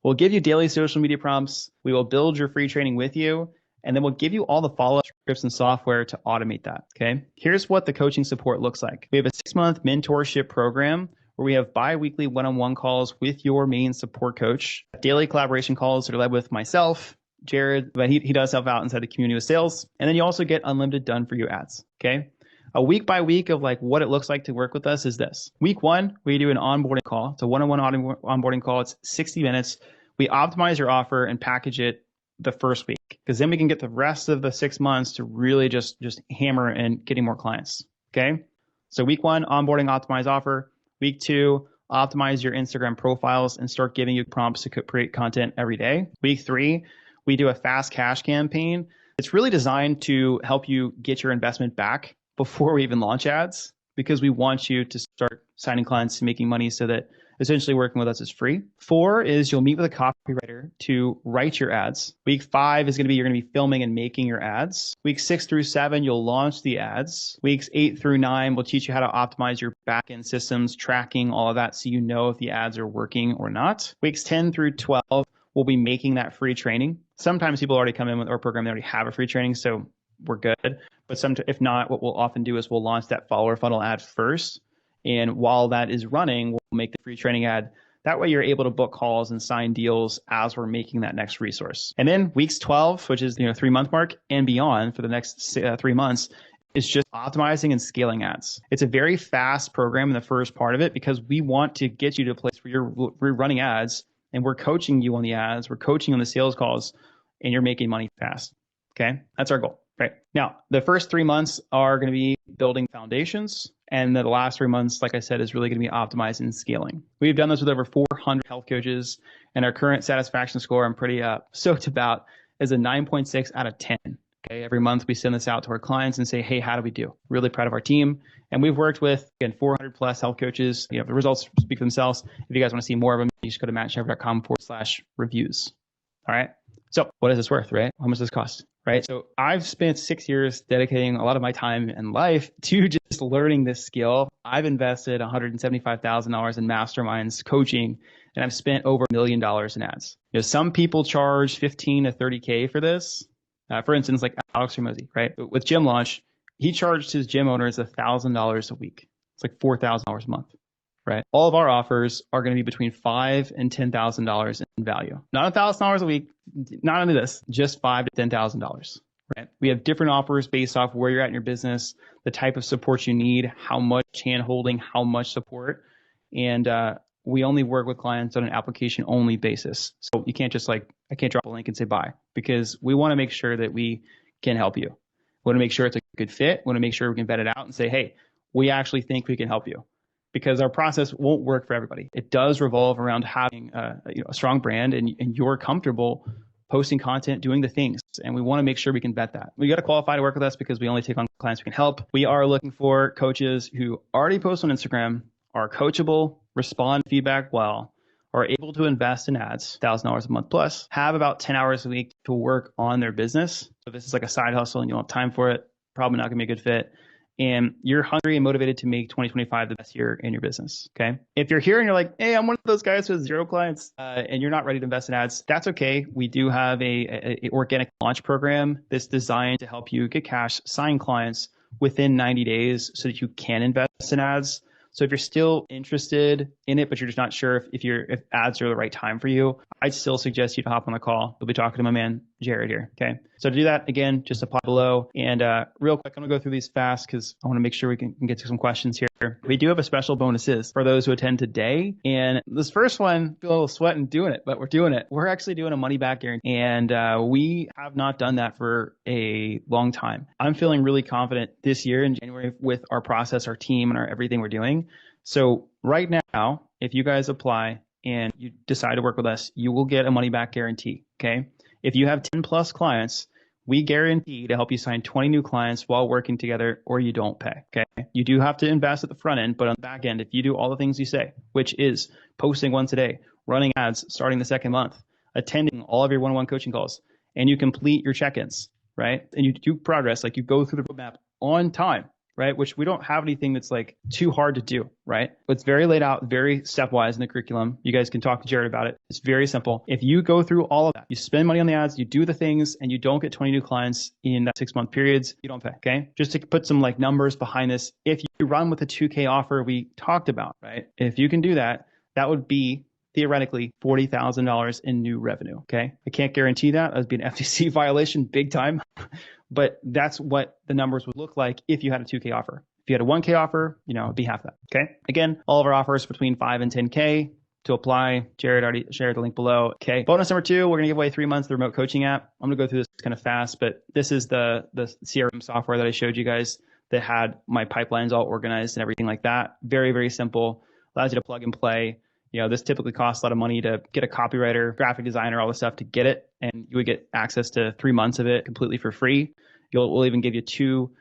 We'll give you daily social media prompts. We will build your free training with you. And then we'll give you all the follow-up scripts and software to automate that, okay? Here's what the coaching support looks like. We have a 6-month mentorship program where we have bi-weekly one-on-one calls with your main support coach, daily collaboration calls that are led with myself, Jared, but he does help out inside the community with sales. And then you also get unlimited done for you ads, okay? A week by week of like what it looks like to work with us is this. Week 1, we do an onboarding call. It's a one-on-one onboarding call. It's 60 minutes. We optimize your offer and package it the first week, because then we can get the rest of the 6 months to really just hammer and getting more clients. Okay. So week 1, onboarding, optimize offer. Week 2, optimize your Instagram profiles and start giving you prompts to create content every day. Week 3, we do a fast cash campaign. It's really designed to help you get your investment back before we even launch ads, because we want you to start signing clients and making money so that essentially working with us is free. 4 is you'll meet with a copywriter to write your ads. Week 5 is you're going to be filming and making your ads. Week 6 through 7, you'll launch the ads. Weeks 8 through 9, we'll teach you how to optimize your backend systems, tracking all of that so you know if the ads are working or not. Weeks 10 through 12, we'll be making that free training. Sometimes people already come in with our program, they already have a free training, so we're good. But if not, what we'll often do is we'll launch that follower funnel ad first. And while that is running, we'll make the free training ad That way you're able to book calls and sign deals as we're making that next resource. And then weeks 12, which is 3-month mark and beyond for the next 3 months, is just optimizing and scaling ads. It's a very fast program in the first part of it because we want to get you to a place where you're running ads and we're coaching you on the ads, we're coaching on the sales calls, and you're making money fast. Okay, that's our goal. Right. Now, the first 3 months are going to be building foundations. And the last 3 months, like I said, is really going to be optimizing and scaling. We've done this with over 400 health coaches, and our current satisfaction score I'm pretty stoked about is a 9.6 out of 10. Okay. Every month we send this out to our clients and say, hey, how do we do? Really proud of our team. And we've worked with, again, 400 plus health coaches. The results speak for themselves. If you guys want to see more of them, you just go to mattshiver.com/reviews. All right. So what is this worth, right? How much does this cost? Right. So I've spent 6 years dedicating a lot of my time and life to just learning this skill. I've invested $175,000 in masterminds coaching, and I've spent over $1 million in ads. Some people charge 15 to 30K for this. For instance, like Alex Ramosi, right? With Gym Launch, he charged his gym owners $1,000 a week. It's like $4,000 a month. Right. All of our offers are going to be between $5,000 and $10,000 in value. Not $1,000 a week, not into this, just $5,000 to $10,000. Right. We have different offers based off where you're at in your business, the type of support you need, how much hand holding, how much support. And we only work with clients on an application only basis. So you can't just I can't drop a link and say bye, because we want to make sure that we can help you. We want to make sure it's a good fit. We want to make sure we can vet it out and say, hey, we actually think we can help you. Because our process won't work for everybody. It does revolve around having a strong brand and you're comfortable posting content, doing the things. And we want to make sure we can vet that. We got to qualify to work with us because we only take on clients we can help. We are looking for coaches who already post on Instagram, are coachable, respond to feedback well, are able to invest in ads, $1,000 a month plus, have about 10 hours a week to work on their business. So if this is like a side hustle and you don't have time for it, probably not going to be a good fit. And you're hungry and motivated to make 2025 the best year in your business. Okay. If you're here and you're like, hey, I'm one of those guys with 0 clients and you're not ready to invest in ads, that's okay. We do have a organic launch program that's designed to help you get cash, sign clients within 90 days so that you can invest in ads. So if you're still interested in it, but you're just not sure if ads are the right time for you, I'd still suggest you to hop on the call. We'll be talking to my man, Jared here. Okay. So to do that, again, just apply below. And real quick, I'm going to go through these fast because I want to make sure we can get to some questions here. We do have a special bonuses for those who attend today. And this first one, feel a little sweat in doing it, but we're doing it. We're actually doing a money back guarantee. And we have not done that for a long time. I'm feeling really confident this year in January with our process, our team, and everything we're doing. So right now, if you guys apply and you decide to work with us, you will get a money back guarantee. Okay. If you have 10 plus clients, we guarantee to help you sign 20 new clients while working together, or you don't pay. Okay. You do have to invest at the front end, but on the back end, if you do all the things you say, which is posting once a day, running ads, starting the second month, attending all of your one-on-one coaching calls, and you complete your check-ins, right? And you do progress, like you go through the roadmap on time, right? Which we don't have anything that's like too hard to do, right? It's very laid out, very stepwise in the curriculum. You guys can talk to Jared about it. It's very simple. If you go through all of that, you spend money on the ads, you do the things, and you don't get 20 new clients in that 6-month periods, you don't pay, okay? Just to put some like numbers behind this, if you run with a 2K offer we talked about, right? If you can do that, that would be theoretically $40,000 in new revenue, okay? I can't guarantee that. That would be an FTC violation big time. But that's what the numbers would look like if you had a 2K offer. If you had a 1K offer, it'd be half that. Okay. Again, all of our offers between 5 and 10K. To apply, Jared already shared the link below. Okay. Bonus number 2, we're going to give away 3 months of the remote coaching app. I'm going to go through this kind of fast, but this is the CRM software that I showed you guys that had my pipelines all organized and everything like that. Very, very simple. Allows you to plug and play. This typically costs a lot of money to get a copywriter, graphic designer, all this stuff to get it. And you would get access to 3 months of it completely for free. We'll even give you 2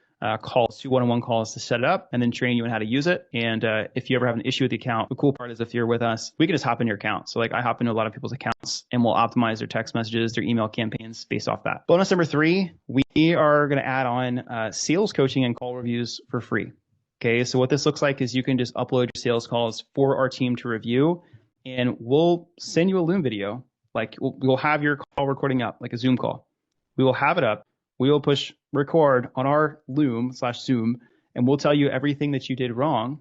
calls, 2 one-on-one calls to set it up and then train you on how to use it. And if you ever have an issue with the account, the cool part is if you're with us, we can just hop in your account. So I hop into a lot of people's accounts and we'll optimize their text messages, their email campaigns based off that. Bonus number 3, we are going to add on sales coaching and call reviews for free. Okay, so what this looks like is you can just upload your sales calls for our team to review, and we'll send you a Loom video. Like we'll have your call recording up, like a Zoom call. We will have it up. We will push record on our Loom/Zoom, and we'll tell you everything that you did wrong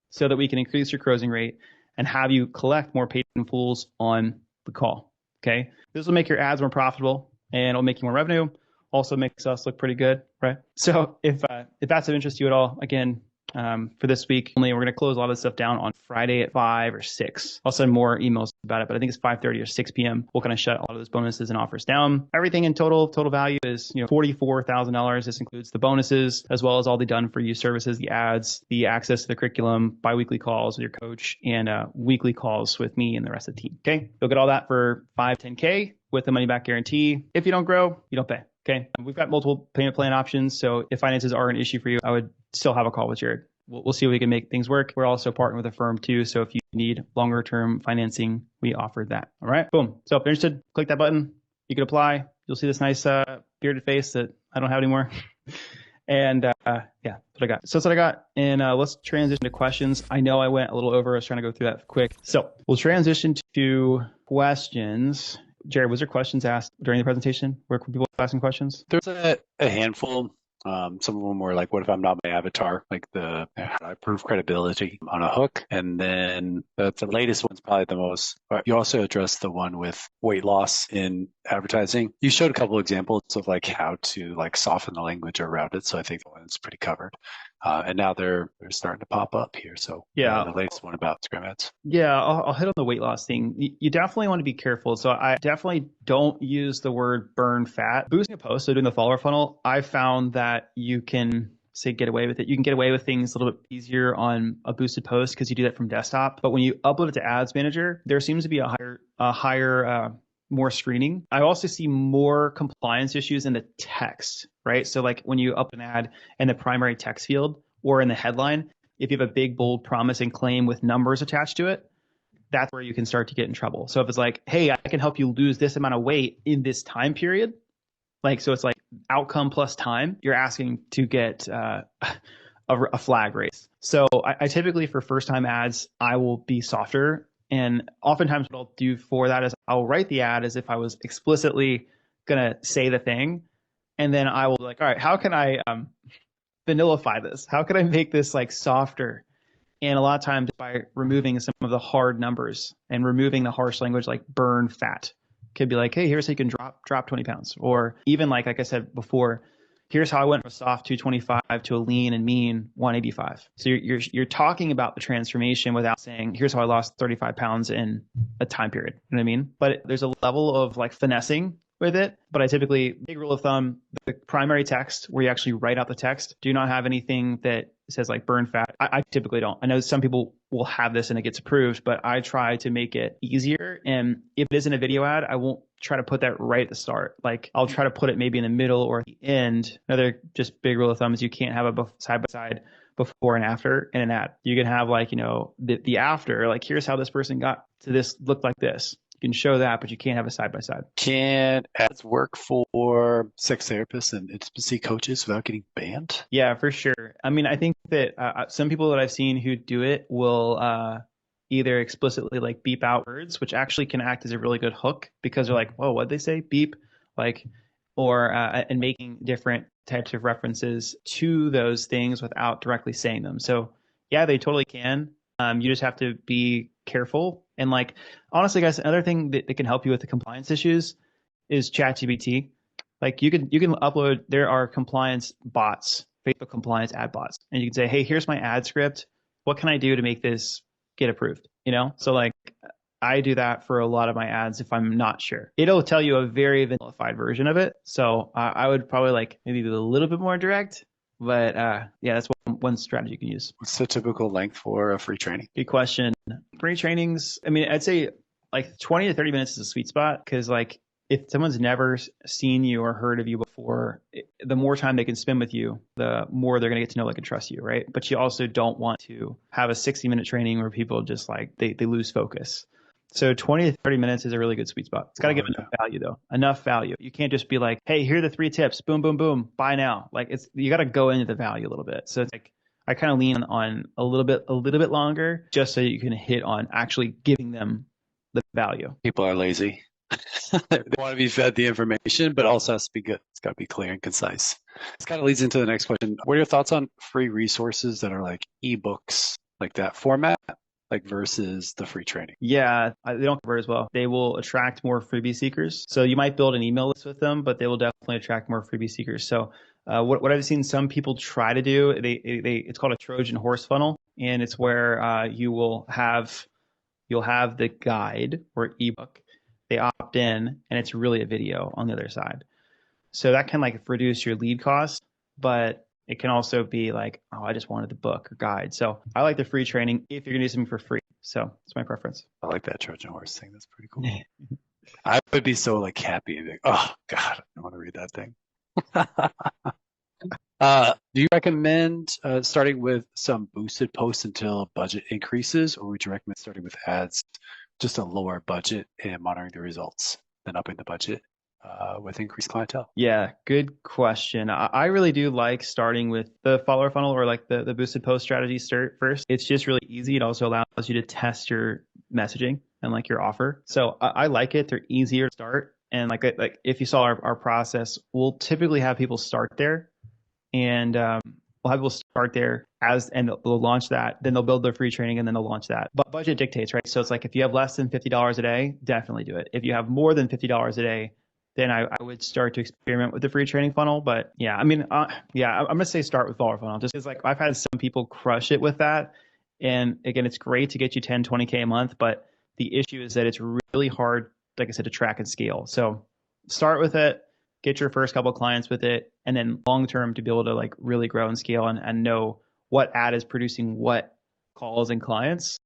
so that we can increase your closing rate. and have you collect more paid in fulls on the call. Okay. This will make your ads more profitable and it'll make you more revenue. Also makes us look pretty good, right? So if that's of interest to you at all, again, for this week only, we're going to close a lot of this stuff down on Friday at 5 or 6. I'll send more emails about it, but I think it's 5:30 or 6 p.m. We'll kind of shut a lot of those bonuses and offers down. Everything in total value is $44,000. This includes the bonuses as well as all the done for you services, the ads, the access to the curriculum, biweekly calls with your coach, and weekly calls with me and the rest of the team. Okay, you'll get all that for $10K with the money back guarantee. If you don't grow, you don't pay. Okay, we've got multiple payment plan options. So if finances are an issue for you, I would still have a call with Jared. We'll see if we can make things work. We're also partnering with a firm too. So if you need longer term financing, we offer that. All right, boom. So if you're interested, click that button. You can apply. You'll see this nice bearded face that I don't have anymore. And yeah, that's what I got. So that's what I got. And let's transition to questions. I know I went a little over. I was trying to go through that quick. So we'll transition to questions. Jared, was there questions asked during the presentation? Where could people asking questions? There's a handful. Some of them were like, what if I'm not my avatar? Like how do I prove credibility on a hook? And then the latest one's probably the most. You also addressed the one with weight loss in advertising. You showed a couple examples of like how to like soften the language around it. So I think it's pretty covered. And now they're starting to pop up here. So yeah, the latest one about Instagram ads. Yeah, I'll hit on the weight loss thing. You definitely want to be careful. So I definitely don't use the word burn fat. Boosting a post, so doing the follower funnel, I found that you can get away with it. You can get away with things a little bit easier on a boosted post because you do that from desktop. But when you upload it to Ads Manager, there seems to be a higher more screening. I also see more compliance issues in the text, right? So like when you up an ad in the primary text field or in the headline, if you have a big, bold promise and claim with numbers attached to it, that's where you can start to get in trouble. So if it's like, hey, I can help you lose this amount of weight in this time period, like, so it's like outcome plus time, you're asking to get a flag raised. So I typically, for first time ads, I will be softer. And oftentimes what I'll do for that is I'll write the ad as if I was explicitly going to say the thing. And then I will be like, all right, how can I vanillify this? How can I make this like softer? And a lot of times by removing some of the hard numbers and removing the harsh language like burn fat, could be like, hey, here's how you can drop 20 pounds. Or even like I said before, here's how I went from a soft 225 to a lean and mean 185. So you're talking about the transformation without saying, here's how I lost 35 pounds in a time period. You know what I mean? But there's a level of like finessing with it. But I typically, big rule of thumb, the primary text where you actually write out the text, do not have anything that says like burn fat. I typically don't. I know some people will have this and it gets approved, but I try to make it easier. And if it isn't a video ad, I won't try to put that right at the start. Like I'll try to put it maybe in the middle or at the end. Another just big rule of thumb is you can't have a side by side before and after in an ad. You can have like, the after, like here's how this person got to this, looked like this. You can show that, but you can't have a side by side. Can ads work for sex therapists and intimacy coaches without getting banned? Yeah, for sure. I mean, I think that some people that I've seen who do it will either explicitly like beep out words, which actually can act as a really good hook because they're like, whoa, what'd they say? Beep, like, or and making different types of references to those things without directly saying them. So yeah, they totally can. You just have to be careful. And like, honestly, guys, another thing that can help you with the compliance issues is ChatGPT. Like you can upload, there are compliance bots, Facebook compliance ad bots. And you can say, hey, here's my ad script. What can I do to make this get approved? So like I do that for a lot of my ads if I'm not sure. It'll tell you a very vanillified version of it. So I would probably like maybe be a little bit more direct. But yeah, that's one strategy you can use. What's the typical length for a free training? Good question. Free trainings, I mean, I'd say like 20 to 30 minutes is a sweet spot because like if someone's never seen you or heard of you before, the more time they can spend with you, the more they're going to get to know, like, and trust you, right? But you also don't want to have a 60-minute training where people just like, they lose focus. So 20 to 30 minutes is a really good sweet spot. It's got to give enough value though. Enough value. You can't just be like, hey, here are the 3 tips. Boom, boom, boom. Buy now. Like you got to go into the value a little bit. So it's like, I kind of lean on a little bit longer just so you can hit on actually giving them the value. People are lazy. They want to be fed the information, but also has to be good. It's got to be clear and concise. This kind of leads into the next question. What are your thoughts on free resources that are like ebooks, like that format? like versus the free training? Yeah, they don't convert as well. They will attract more freebie seekers. So you might build an email list with them, but they will definitely attract more freebie seekers. So what I've seen some people try to do, it's called a Trojan horse funnel, and it's where you'll have the guide or ebook. They opt in, and it's really a video on the other side. So that can like reduce your lead cost, but it can also be like, oh, I just wanted the book or guide. So I like the free training if you're gonna do something for free. So it's my preference. I like that Trojan horse thing. That's pretty cool. I would be so like happy. Like, oh God, I want to read that thing. Do you recommend starting with some boosted posts until budget increases, or would you recommend starting with ads, just a lower budget and monitoring the results, then upping the budget with increased clientele? Yeah, good question. I really do like starting with the follower funnel or like the boosted post strategy start first. It's just really easy. It also allows you to test your messaging and like your offer. So I like it. They're easier to start. And like if you saw our process, we'll typically have people start there, and we'll have people start there and they'll launch that. Then they'll build their free training and then they'll launch that. But budget dictates, right? So it's like if you have less than $50 a day, definitely do it. If you have more than $50 a day, then I would start to experiment with the free training funnel. But yeah, I mean, yeah, I'm gonna say start with follower funnel, just because like I've had some people crush it with that. And again, it's great to get you 10, 20K a month, but the issue is that it's really hard, like I said, to track and scale. So start with it, get your first couple of clients with it, and then long term to be able to like really grow and scale and know what ad is producing what calls and clients.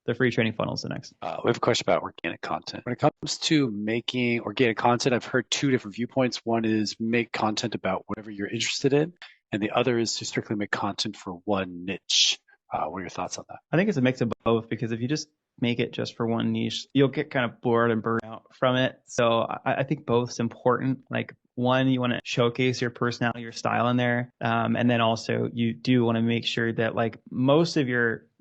The free training funnel is the next. We have a question about organic content. When it comes to making organic content, I've heard two different viewpoints. One is make content about whatever you're interested in, and the other is to strictly make content for one niche. What are your thoughts on that? I think it's a mix of both, because if you just make it just for one niche, you'll get kind of bored and burnt out from it. So I think both's important. Like one, you want to showcase your personality, your style in there. And then also you do want to make sure that like most of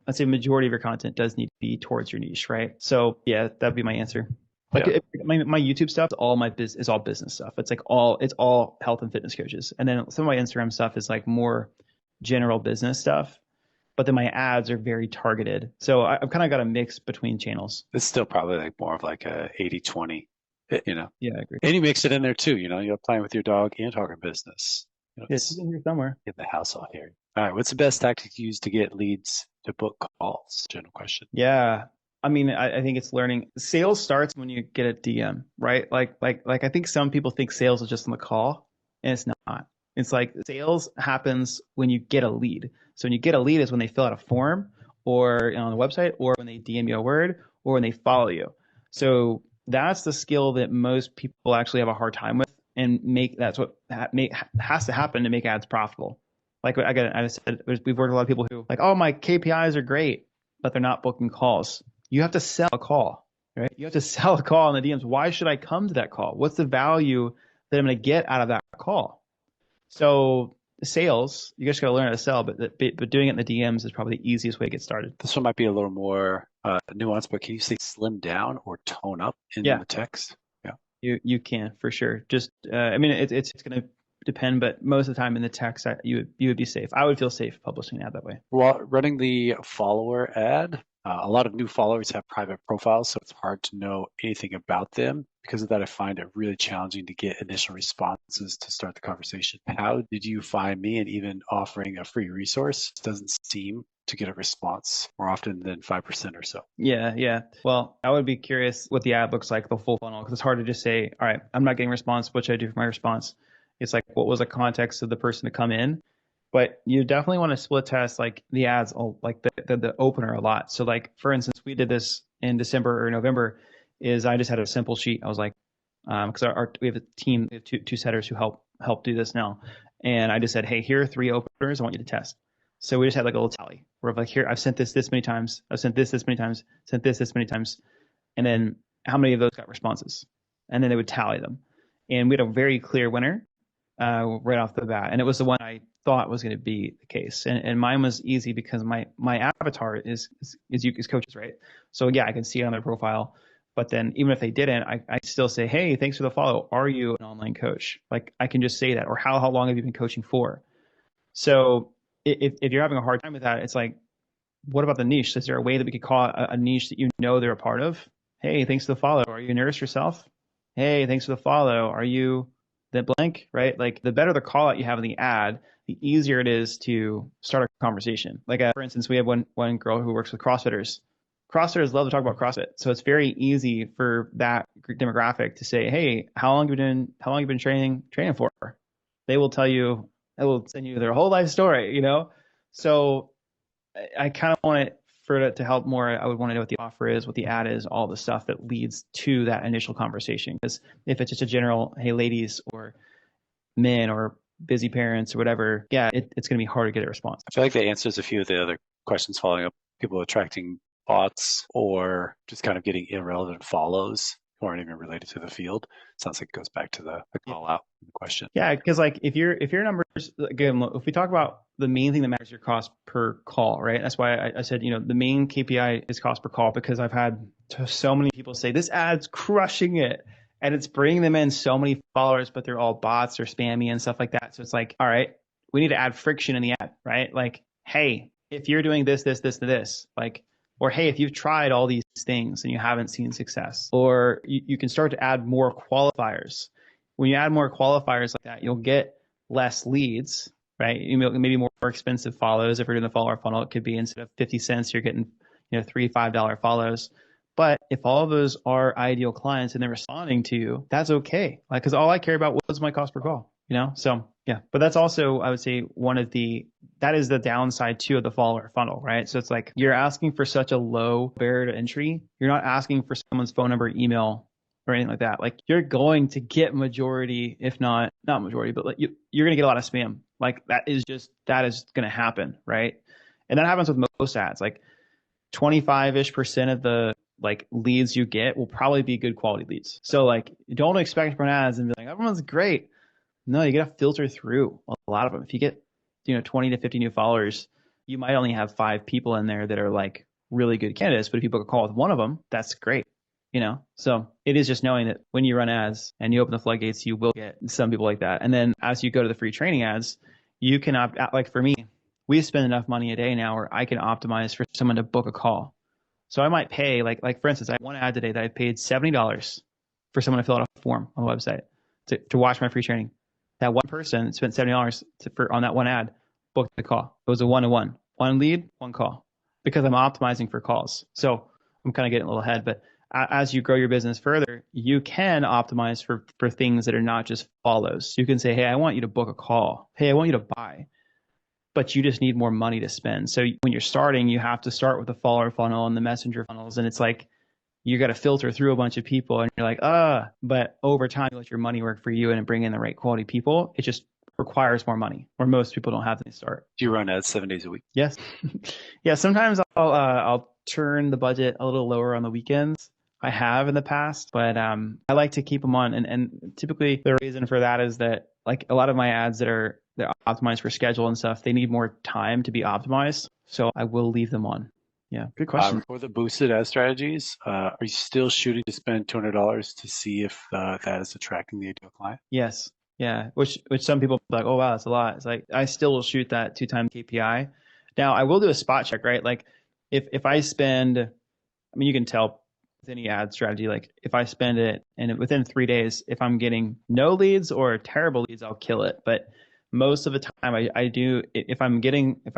let's say majority of your content does need to be towards your niche, right? So yeah, that'd be my answer. Like Yeah. my YouTube stuff is all business stuff. It's all health and fitness coaches. And then some of my Instagram stuff is like more general business stuff. But then my ads are very targeted. So I've kind of got a mix between channels. It's still probably like more of like a 80-20, you know. Yeah, I agree. And you mix it in there too, you know, you're playing with your dog and talking business. You know, Yeah, it's in here somewhere. get the house all here. All right, what's the best tactic to use to get leads to book calls? General question. Yeah. I mean, I think it's learning. Sales starts when you get a DM, right? Like I think some people think sales is just on the call, and it's not. It's like sales happens when you get a lead. So when you get a lead is when they fill out a form or on the website, or when they DM you a word, or when they follow you. So that's the skill that most people actually have a hard time with, and that's what has to happen to make ads profitable. Like I said, we've worked with a lot of people who like, oh, my KPIs are great, but they're not booking calls. You have to sell a call, right? You have to sell a call in the DMs. Why should I come to that call? What's the value that I'm going to get out of that call? So sales, you just got to learn how to sell, but doing it in the DMs is probably the easiest way to get started. This one might be a little more nuanced, but can you say slim down or tone up in the text? Yeah, you can for sure. Just I mean, it's going to depend, but most of the time in the text, you would be safe. I would feel safe publishing an ad that way. Well, running the follower ad, a lot of new followers have private profiles, so it's hard to know anything about them. Because of that, I find it really challenging to get initial responses to start the conversation. How did you find me? And even offering a free resource doesn't seem to get a response more often than 5% or so. Yeah. Well, I would be curious what the ad looks like, the full funnel, because it's hard to just say, all right, I'm not getting a response. What should I do for my response? It's like, what was the context of the person to come in? But you definitely want to split test like the ads, like the opener a lot. So like, for instance, we did this in December or November. I just had a simple sheet. I was like, because we have a team, we have two setters who help do this now. And I just said, hey, here are 3 openers I want you to test. So we just had like a little tally where like, here, I've sent this many times. I've sent this many times, sent this many times. And then how many of those got responses? And then they would tally them. And we had a very clear winner right off the bat. And it was the one I thought was going to be the case. And mine was easy because my avatar is coaches, right? So yeah, I can see it on their profile. But then even if they didn't, I still say, hey, thanks for the follow. Are you an online coach? Like I can just say that. Or how long have you been coaching for? So if you're having a hard time with that, it's like, what about the niche? Is there a way that we could call it a niche that you know they're a part of? Hey, thanks for the follow. Are you a nurse yourself? Hey, thanks for the follow. Are you the blank, right? Like the better the call out you have in the ad, the easier it is to start a conversation. Like for instance, we have one girl who works with CrossFitters. CrossFitters love to talk about CrossFit, so it's very easy for that demographic to say, "Hey, how long have you been training for?" They will tell you, they will send you their whole life story, you know. So I kind of want it for it to help more. I would want to know what the offer is, what the ad is, all the stuff that leads to that initial conversation. Because if it's just a general, hey, ladies or men or busy parents or whatever, yeah, it's going to be hard to get a response. I feel like that answers a few of the other questions following up. People attracting bots or just kind of getting irrelevant follows who aren't even related to the field. Sounds like it goes back to the call out question. Yeah, because like if your numbers, again, if we talk about the main thing that matters, your cost per call, right? That's why I said, the main KPI is cost per call, because I've had so many people say this ad's crushing it and it's bringing them in so many followers, but they're all bots or spammy and stuff like that. So it's like, all right, we need to add friction in the ad, right? Like, hey, if you're doing this, like, or hey, if you've tried all these things and you haven't seen success, or you can start to add more qualifiers. When you add more qualifiers like that, you'll get less leads, right? Maybe more expensive follows. If you're doing the follower funnel, it could be instead of 50 cents, you're getting, $3, $5 follows. But if all of those are ideal clients and they're responding to you, that's okay. Like, because all I care about was my cost per call, So yeah, but that's also, I would say, that is the downside too of the follower funnel, right? So it's like you're asking for such a low barrier to entry. You're not asking for someone's phone number, email, or anything like that. Like you're going to get majority, if not majority, but like you're going to get a lot of spam. Like that is going to happen, right? And that happens with most ads. Like 25-ish% of the like leads you get will probably be good quality leads. So like don't expect from ads and be like, everyone's great. No, you got to filter through a lot of them. If you get, 20 to 50 new followers, you might only have 5 people in there that are like really good candidates. But if you book a call with one of them, that's great. So it is just knowing that when you run ads and you open the floodgates, you will get some people like that. And then as you go to the free training ads, you can like for me, we spend enough money a day now where I can optimize for someone to book a call. So I might pay like for instance, I have one ad today that I paid $70 for someone to fill out a form on the website to watch my free training. That one person spent $70 on that one ad, booked the call. It was a 1-to-1, one lead, one call, because I'm optimizing for calls. So I'm kind of getting a little ahead, but as you grow your business further, you can optimize for things that are not just follows. You can say, hey, I want you to book a call. Hey, I want you to buy, but you just need more money to spend. So when you're starting, you have to start with the follower funnel and the messenger funnels. And it's like, you got to filter through a bunch of people and you're like, but over time, you let your money work for you and bring in the right quality people. It just requires more money, where most people don't have to start. Do you run ads 7 days a week? Yes. Yeah. Sometimes I'll turn the budget a little lower on the weekends. I have in the past, but I like to keep them on. And typically the reason for that is that like a lot of my ads they're optimized for schedule and stuff, they need more time to be optimized. So I will leave them on. Yeah, good question. For the boosted ad strategies, are you still shooting to spend $200 to see if that is attracting the ideal client? Yes. Yeah. Which some people are like, oh, wow, that's a lot. It's like, I still will shoot that 2 times KPI. Now I will do a spot check, right? Like if I spend, I mean, you can tell with any ad strategy, like if I spend it and within 3 days, if I'm getting no leads or terrible leads, I'll kill it. But most of the time I do, if I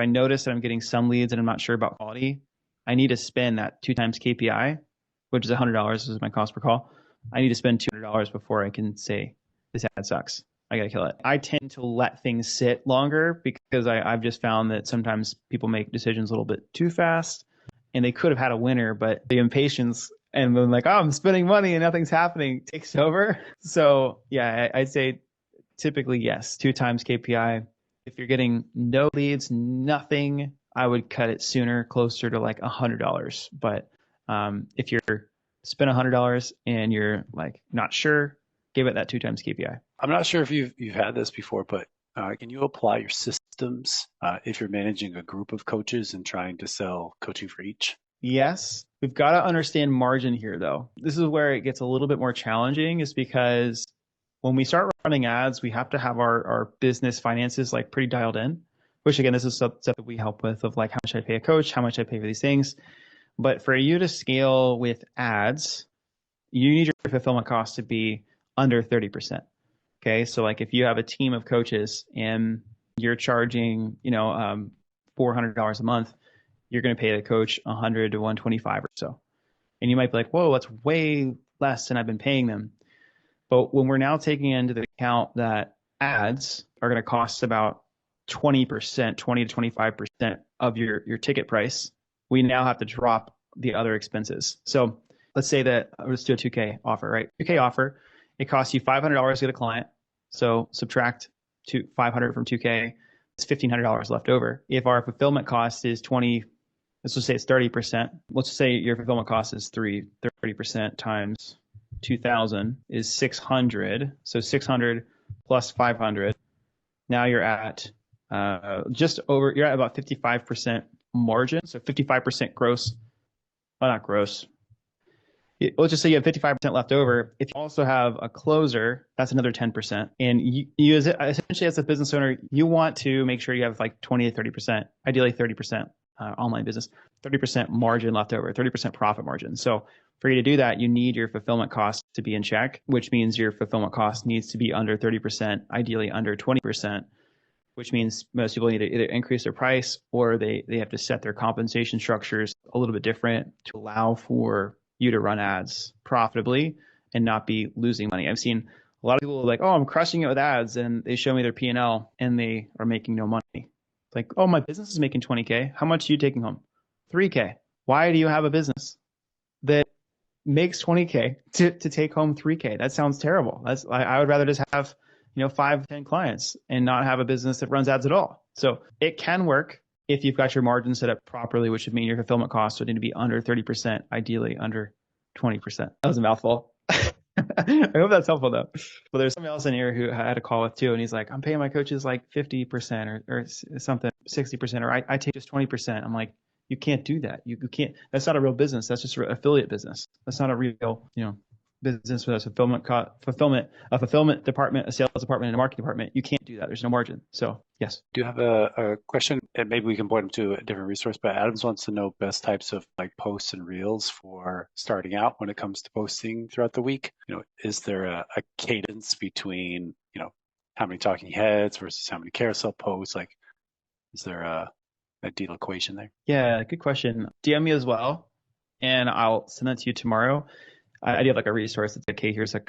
notice that I'm getting some leads and I'm not sure about quality, I need to spend that 2 times KPI, which is $100 is my cost per call. I need to spend $200 before I can say this ad sucks. I got to kill it. I tend to let things sit longer because I've just found that sometimes people make decisions a little bit too fast and they could have had a winner, but the impatience and then like, oh, I'm spending money and nothing's happening takes over. So yeah, I'd say typically, yes, 2 times KPI. If you're getting no leads, nothing, I would cut it sooner, closer to like $100. But if you're spend $100 and you're like not sure, give it that 2 times KPI. I'm not sure if you've had this before, but can you apply your systems if you're managing a group of coaches and trying to sell coaching for each? Yes. We've got to understand margin here, though. This is where it gets a little bit more challenging, is because when we start running ads, we have to have our business finances like pretty dialed in. which again, this is stuff that we help with of like how much I pay a coach, how much I pay for these things. But for you to scale with ads, you need your fulfillment cost to be under 30%. Okay. So like if you have a team of coaches and you're charging, $400 a month, you're going to pay the coach 100 to 125 or so. And you might be like, whoa, that's way less than I've been paying them. But when we're now taking into the account that ads are going to cost about 20%, 20 to 25% of your ticket price, we now have to drop the other expenses. So let's say that let's do a 2K offer, right? 2K offer, it costs you $500 to get a client. So subtract 500 from 2K, it's $1,500 left over. If our fulfillment cost is 20, let's just say it's 30%. Let's say your fulfillment cost is 30% times 2,000 is 600. So 600 plus 500. Now you're at you're at about 55% margin. So 55% gross, well, not gross. Let's just say you have 55% left over. If you also have a closer, that's another 10%. And you essentially as a business owner, you want to make sure you have like 20 to 30%, ideally 30% online business, 30% margin left over, 30% profit margin. So for you to do that, you need your fulfillment cost to be in check, which means your fulfillment cost needs to be under 30%, ideally under 20%, which means most people need to either increase their price or they have to set their compensation structures a little bit different to allow for you to run ads profitably and not be losing money. I've seen a lot of people like, oh, I'm crushing it with ads, and they show me their P&L and they are making no money. It's like, oh, my business is making 20K. How much are you taking home? 3K. Why do you have a business that makes 20K to take home 3K? That sounds terrible. I would rather just have 5, 10 clients and not have a business that runs ads at all. So it can work if you've got your margin set up properly, which would mean your fulfillment costs would need to be under 30%, ideally under 20%. That was a mouthful. I hope that's helpful though. But there's somebody else in here who I had a call with too, and he's like, I'm paying my coaches like 50% or something, 60%, or I take just 20%. I'm like, you can't do that. You can't. That's not a real business. That's just an affiliate business. That's not a real, business with a fulfillment department, a sales department, and a marketing department. You can't do that. There's no margin. So yes. Do you have a question? And maybe we can point them to a different resource, but Adams wants to know best types of like posts and reels for starting out when it comes to posting throughout the week. Is there a cadence between, how many talking heads versus how many carousel posts? Like, is there a ideal equation there? Yeah, good question. DM me as well, and I'll send that to you tomorrow. I do have like a resource that's like, hey, here's a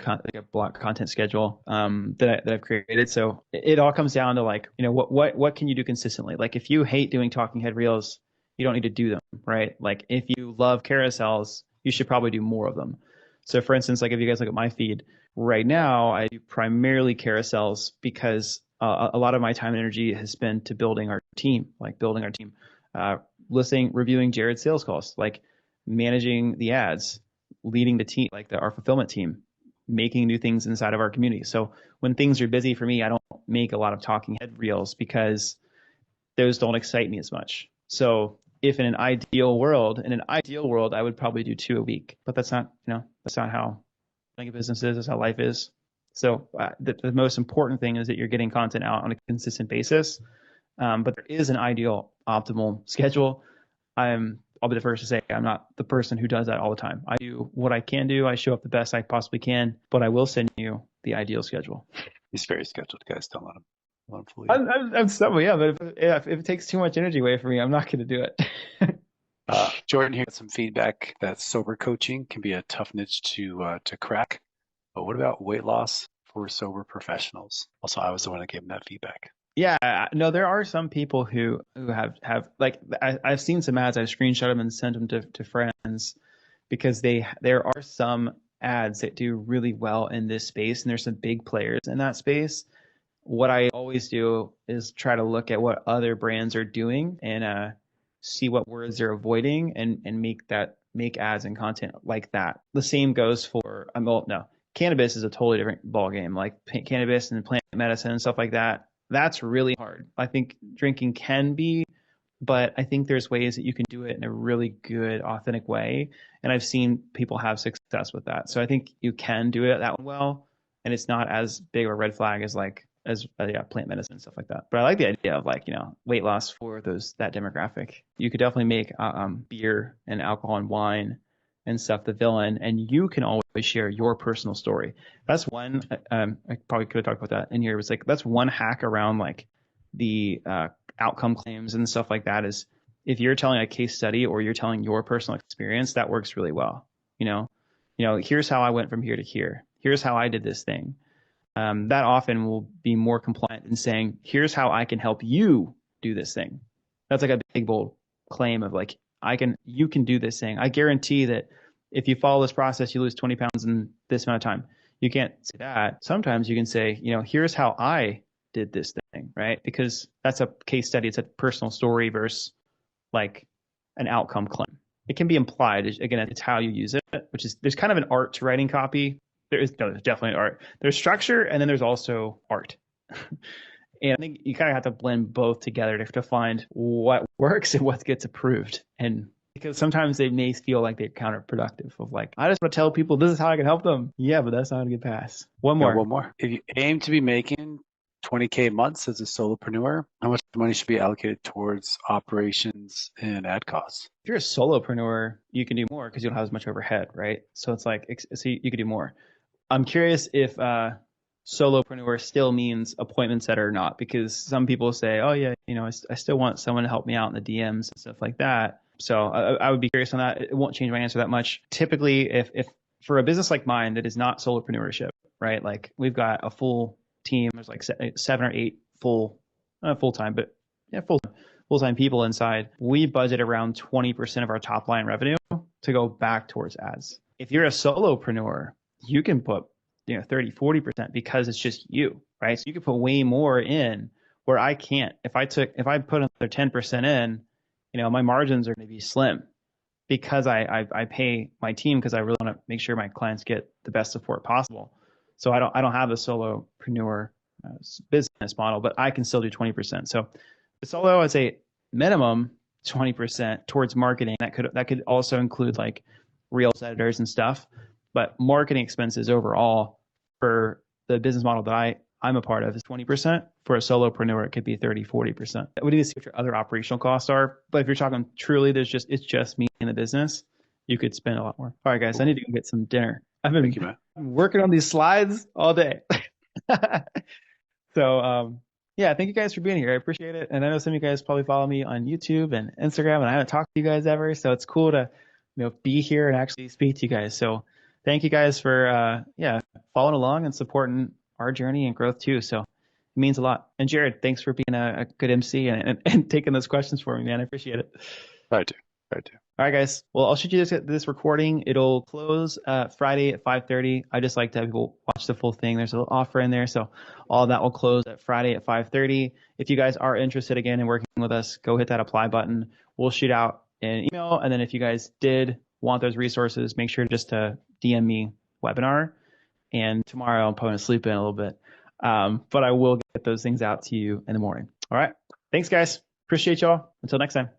block content schedule that I've created. So it all comes down to like, what can you do consistently? Like if you hate doing talking head reels, you don't need to do them, right? Like if you love carousels, you should probably do more of them. So for instance, like if you guys look at my feed right now, I do primarily carousels because a lot of my time and energy has been to building our team, listening, reviewing Jared's sales calls, like managing the ads, leading the team, like our fulfillment team, making new things inside of our community. So when things are busy for me, I don't make a lot of talking head reels because those don't excite me as much. So if in an ideal world, I would probably do 2 a week, but that's not how running a business is. That's how life is. So the most important thing is that you're getting content out on a consistent basis. But there is an ideal optimal schedule. I'll be the first to say I'm not the person who does that all the time. I do what I can do. I show up the best I possibly can, but I will send you the ideal schedule. He's very scheduled, guys. Don't let him fool you. I'm stubborn, yeah, but if it takes too much energy away from me, I'm not going to do it. Jordan here got some feedback that sober coaching can be a tough niche to crack. But what about weight loss for sober professionals? Also, I was the one that gave him that feedback. Yeah, no, there are some people who have like I've seen some ads. I've screenshot them and sent them to friends because there are some ads that do really well in this space, and there's some big players in that space. What I always do is try to look at what other brands are doing and see what words they're avoiding and make ads and content like that. The same goes for cannabis is a totally different ballgame. Like cannabis and plant medicine and stuff like that. That's really hard. I think drinking can be, but I think there's ways that you can do it in a really good, authentic way. And I've seen people have success with that. So I think you can do it that well. And it's not as big of a red flag as like as yeah, plant medicine and stuff like that. But I like the idea of like, weight loss for that demographic. You could definitely make beer and alcohol and wine and stuff the villain, and you can always share your personal story. That's one. I probably could have talked about that in here. It was like that's one hack around like the outcome claims and stuff like that. Is if you're telling a case study or you're telling your personal experience, that works really well. Here's how I went from here to here. Here's how I did this thing. That often will be more compliant in saying, here's how I can help you do this thing. That's like a big, bold claim of like, you can do this thing. I guarantee that if you follow this process, you lose 20 pounds in this amount of time. You can't say that. Sometimes you can say, here's how I did this thing, right? Because that's a case study. It's a personal story versus like an outcome claim. It can be implied. Again, it's how you use it, which is, there's kind of an art to writing copy. There's definitely art. There's structure, and then there's also art. And I think you kind of have to blend both together to find what works and what gets approved. And because sometimes they may feel like they're counterproductive of like, I just want to tell people this is how I can help them. Yeah, but that's not going to get past. One more. If you aim to be making 20K months as a solopreneur, how much money should be allocated towards operations and ad costs? If you're a solopreneur, you can do more because you don't have as much overhead, right? So it's like, so you can do more. I'm curious if solopreneur still means appointment setter or not, because some people say, oh yeah, I still want someone to help me out in the DMs and stuff like that. So I would be curious on that. It won't change my answer that much. Typically, if for a business like mine that is not solopreneurship, right? Like we've got a full team. There's like 7 or 8 full-time, but yeah, full-time people inside. We budget around 20% of our top line revenue to go back towards ads. If you're a solopreneur, you can put 30, 40% because it's just you, right? So you can put way more in where I can't. If I put another 10% in, my margins are going to be slim because I pay my team because I really want to make sure my clients get the best support possible. So I don't have a solopreneur business model, but I can still do 20%. So the solo, I'd say minimum 20% towards marketing. That could also include like Reels editors and stuff, but marketing expenses overall for the business model that I'm a part of is 20%. For a solopreneur, it could be 30, 40%. That would need to see what your other operational costs are. But if you're talking truly, it's just me in the business, you could spend a lot more. All right, guys, I need to go get some dinner. I've been working on these slides all day. So, yeah, thank you guys for being here. I appreciate it. And I know some of you guys probably follow me on YouTube and Instagram, and I haven't talked to you guys ever. So it's cool to be here and actually speak to you guys. So thank you guys for following along and supporting our journey and growth too. So it means a lot. And Jared, thanks for being a good MC and taking those questions for me, man. I appreciate it. I do. All right, guys. Well, I'll shoot you this recording. It'll close Friday at 5:30. I just like to have people watch the full thing. There's a little offer in there. So all of that will close at Friday at 5:30. If you guys are interested again in working with us, go hit that apply button. We'll shoot out an email. And then if you guys did want those resources, make sure just to DM me webinar. And tomorrow I'm probably going to sleep in a little bit. But I will get those things out to you in the morning. All right. Thanks, guys. Appreciate y'all. Until next time.